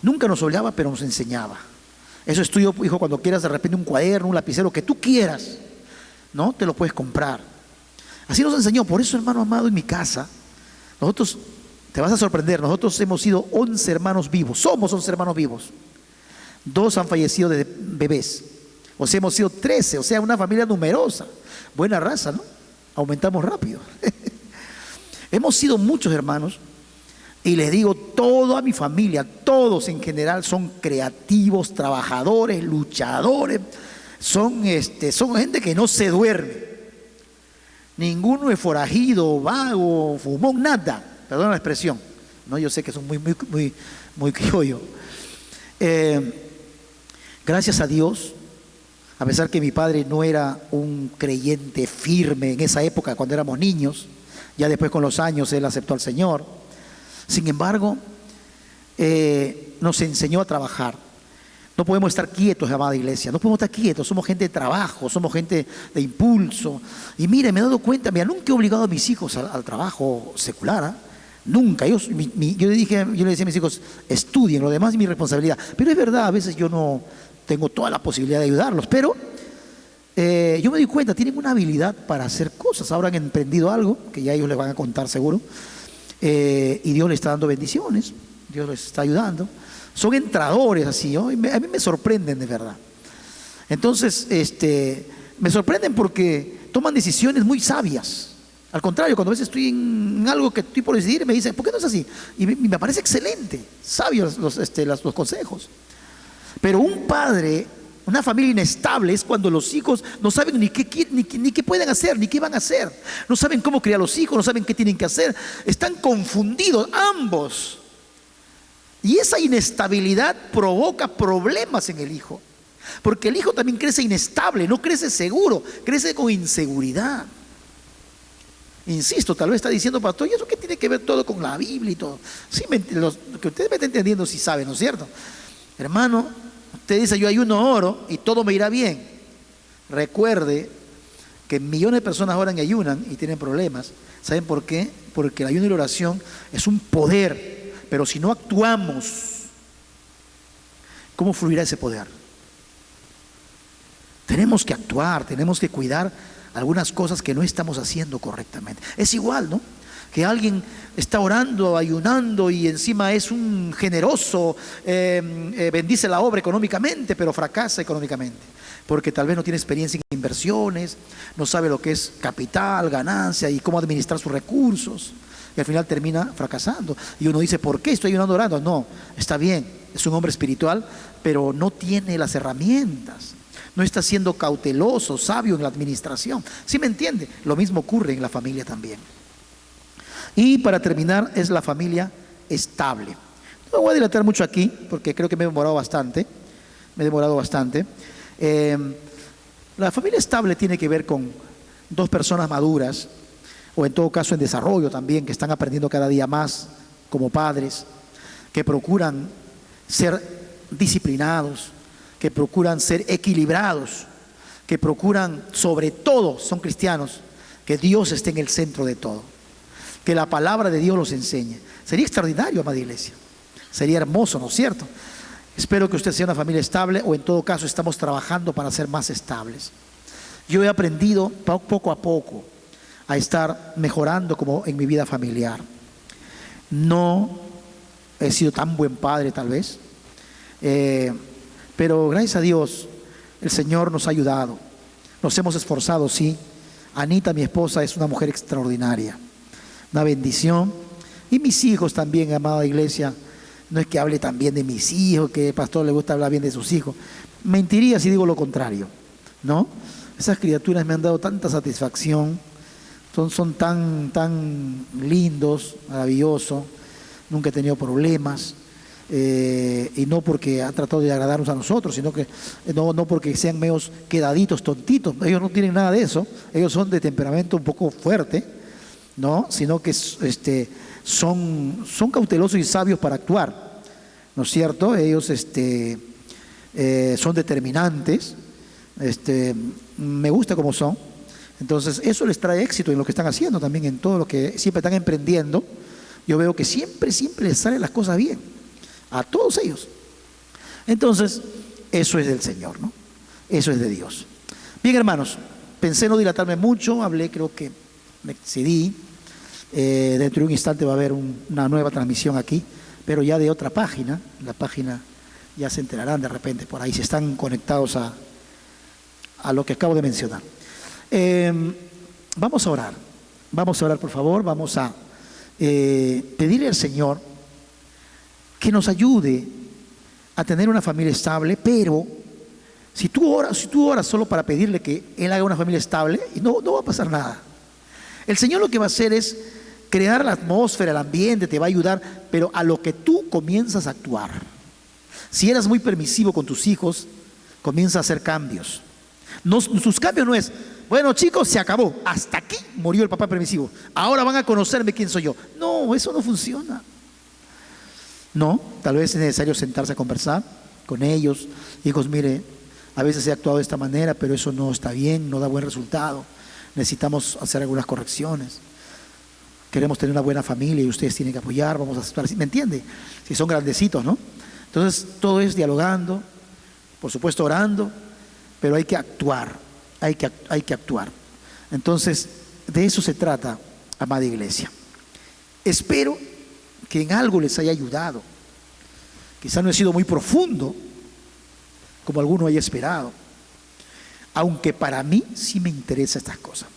Nunca nos obligaba, pero nos enseñaba. Eso es tuyo, hijo, cuando quieras de repente un cuaderno, un lapicero, que tú quieras, ¿no? Te lo puedes comprar. Así nos enseñó. Por eso, hermano amado, en mi casa, nosotros, te vas a sorprender, nosotros hemos sido 11 hermanos vivos, somos 11 hermanos vivos. 2 han fallecido de bebés. O sea, hemos sido 13, o sea, una familia numerosa. Buena raza, ¿no? Aumentamos rápido. Hemos sido muchos hermanos. Y les digo, toda mi familia, todos en general son creativos, trabajadores, luchadores. Son gente que no se duerme. Ninguno es forajido, vago, fumón, nada. Perdón la expresión. No, yo sé que son muy criollo. Gracias a Dios, a pesar que mi padre no era un creyente firme en esa época cuando éramos niños, ya después con los años él aceptó al Señor. Sin embargo, nos enseñó a trabajar. No podemos estar quietos, amada iglesia, no podemos estar quietos, somos gente de trabajo, somos gente de impulso. Y mire, me he dado cuenta, mira, nunca he obligado a mis hijos al trabajo secular, nunca. Yo le decía a mis hijos, estudien, lo demás es mi responsabilidad. Pero es verdad, a veces yo no tengo toda la posibilidad de ayudarlos, pero yo me doy cuenta, tienen una habilidad para hacer cosas. Ahora han emprendido algo, que ya ellos les van a contar seguro, y Dios les está dando bendiciones, Dios les está ayudando. Son entradores así, ¿no? A mí me sorprenden de verdad. Entonces, me sorprenden porque toman decisiones muy sabias. Al contrario, cuando a veces estoy en algo que estoy por decidir, me dicen, ¿por qué no es así? Y me parece excelente, sabios los consejos. Pero un padre, una familia inestable es cuando los hijos no saben ni qué pueden hacer, ni qué van a hacer. No saben cómo criar a los hijos, no saben qué tienen que hacer. Están confundidos ambos. Y esa inestabilidad provoca problemas en el hijo. Porque el hijo también crece inestable, no crece seguro, crece con inseguridad. Insisto, tal vez está diciendo, pastor, ¿y eso qué tiene que ver todo con la Biblia y todo? Sí, lo que ustedes me están entendiendo si saben, ¿no es cierto? Hermano, usted dice, yo ayuno, oro y todo me irá bien. Recuerde que millones de personas oran y ayunan y tienen problemas. ¿Saben por qué? Porque el ayuno y la oración es un poder, pero si no actuamos, ¿cómo fluirá ese poder? Tenemos que actuar, tenemos que cuidar algunas cosas que no estamos haciendo correctamente. Es igual, ¿no? Que alguien está orando, ayunando y encima es un generoso, bendice la obra económicamente, pero fracasa económicamente. Porque tal vez no tiene experiencia en inversiones, no sabe lo que es capital, ganancia y cómo administrar sus recursos. Y al final termina fracasando. Y uno dice, ¿por qué estoy ayunando, orando? No, está bien, es un hombre espiritual, pero no tiene las herramientas. No está siendo cauteloso, sabio en la administración. ¿Sí me entiende? Lo mismo ocurre en la familia también. Y para terminar, es la familia estable. No voy a dilatar mucho aquí, porque creo que me he demorado bastante. La familia estable tiene que ver con dos personas maduras, o en todo caso en desarrollo también, que están aprendiendo cada día más como padres, que procuran ser disciplinados, que procuran ser equilibrados, que procuran, sobre todo, son cristianos, que Dios esté en el centro de todo, que la palabra de Dios los enseñe. Sería extraordinario, amada iglesia, sería hermoso, ¿no es cierto? Espero que usted sea una familia estable, o en todo caso estamos trabajando para ser más estables. Yo he aprendido poco a poco a estar mejorando como en mi vida familiar. No he sido tan buen padre tal vez, pero gracias a Dios el Señor nos ha ayudado. Nos hemos esforzado, sí. Anita, mi esposa, es una mujer extraordinaria, una bendición. Y mis hijos también, amada iglesia. No es que hable tan bien de mis hijos, que el pastor le gusta hablar bien de sus hijos. Mentiría si digo lo contrario, ¿no? Esas criaturas me han dado tanta satisfacción. Son tan lindos, maravillosos. Nunca he tenido problemas. Y no porque han tratado de agradarnos a nosotros, sino que no porque sean medios quedaditos, tontitos. Ellos no tienen nada de eso. Ellos son de temperamento un poco fuerte, ¿no? Sino que son cautelosos y sabios para actuar, ¿no es cierto? Ellos son determinantes. Me gusta como son. Entonces eso les trae éxito en lo que están haciendo también, en todo lo que siempre están emprendiendo. Yo veo que siempre les salen las cosas bien a todos ellos. Entonces eso es del Señor, ¿no? Eso es de Dios. Bien, hermanos, pensé no dilatarme mucho, hablé, creo que me excedí. Dentro de un instante va a haber una nueva transmisión aquí, pero ya de otra página. La página ya se enterarán de repente por ahí, si están conectados a lo que acabo de mencionar. Vamos a orar por favor. Vamos a pedirle al Señor que nos ayude a tener una familia estable. Pero si tú oras solo para pedirle que Él haga una familia estable, no va a pasar nada. El Señor lo que va a hacer es crear la atmósfera, el ambiente, te va a ayudar, pero a lo que tú comienzas a actuar. Si eras muy permisivo con tus hijos, comienza a hacer cambios. Sus cambios no es, bueno, chicos, se acabó, hasta aquí murió el papá permisivo, ahora van a conocerme quién soy yo. No, eso no funciona. No, tal vez es necesario sentarse a conversar con ellos. Hijos, mire, a veces he actuado de esta manera, pero eso no está bien, no da buen resultado. Necesitamos hacer algunas correcciones. Queremos tener una buena familia y ustedes tienen que apoyar, vamos a actuar así, ¿me entiende? Si son grandecitos, ¿no? Entonces, todo es dialogando, por supuesto orando, pero hay que actuar, hay que actuar. Entonces, de eso se trata, amada iglesia. Espero que en algo les haya ayudado. Quizá no he sido muy profundo, como alguno haya esperado, aunque para mí sí me interesan estas cosas.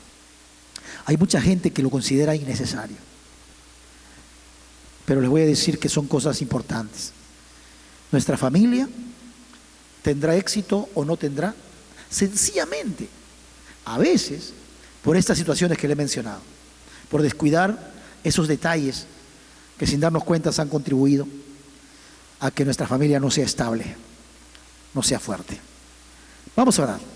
Hay mucha gente que lo considera innecesario, pero les voy a decir que son cosas importantes. Nuestra familia tendrá éxito o no tendrá, sencillamente, a veces, por estas situaciones que le he mencionado, por descuidar esos detalles que sin darnos cuenta han contribuido a que nuestra familia no sea estable, no sea fuerte. Vamos a orar.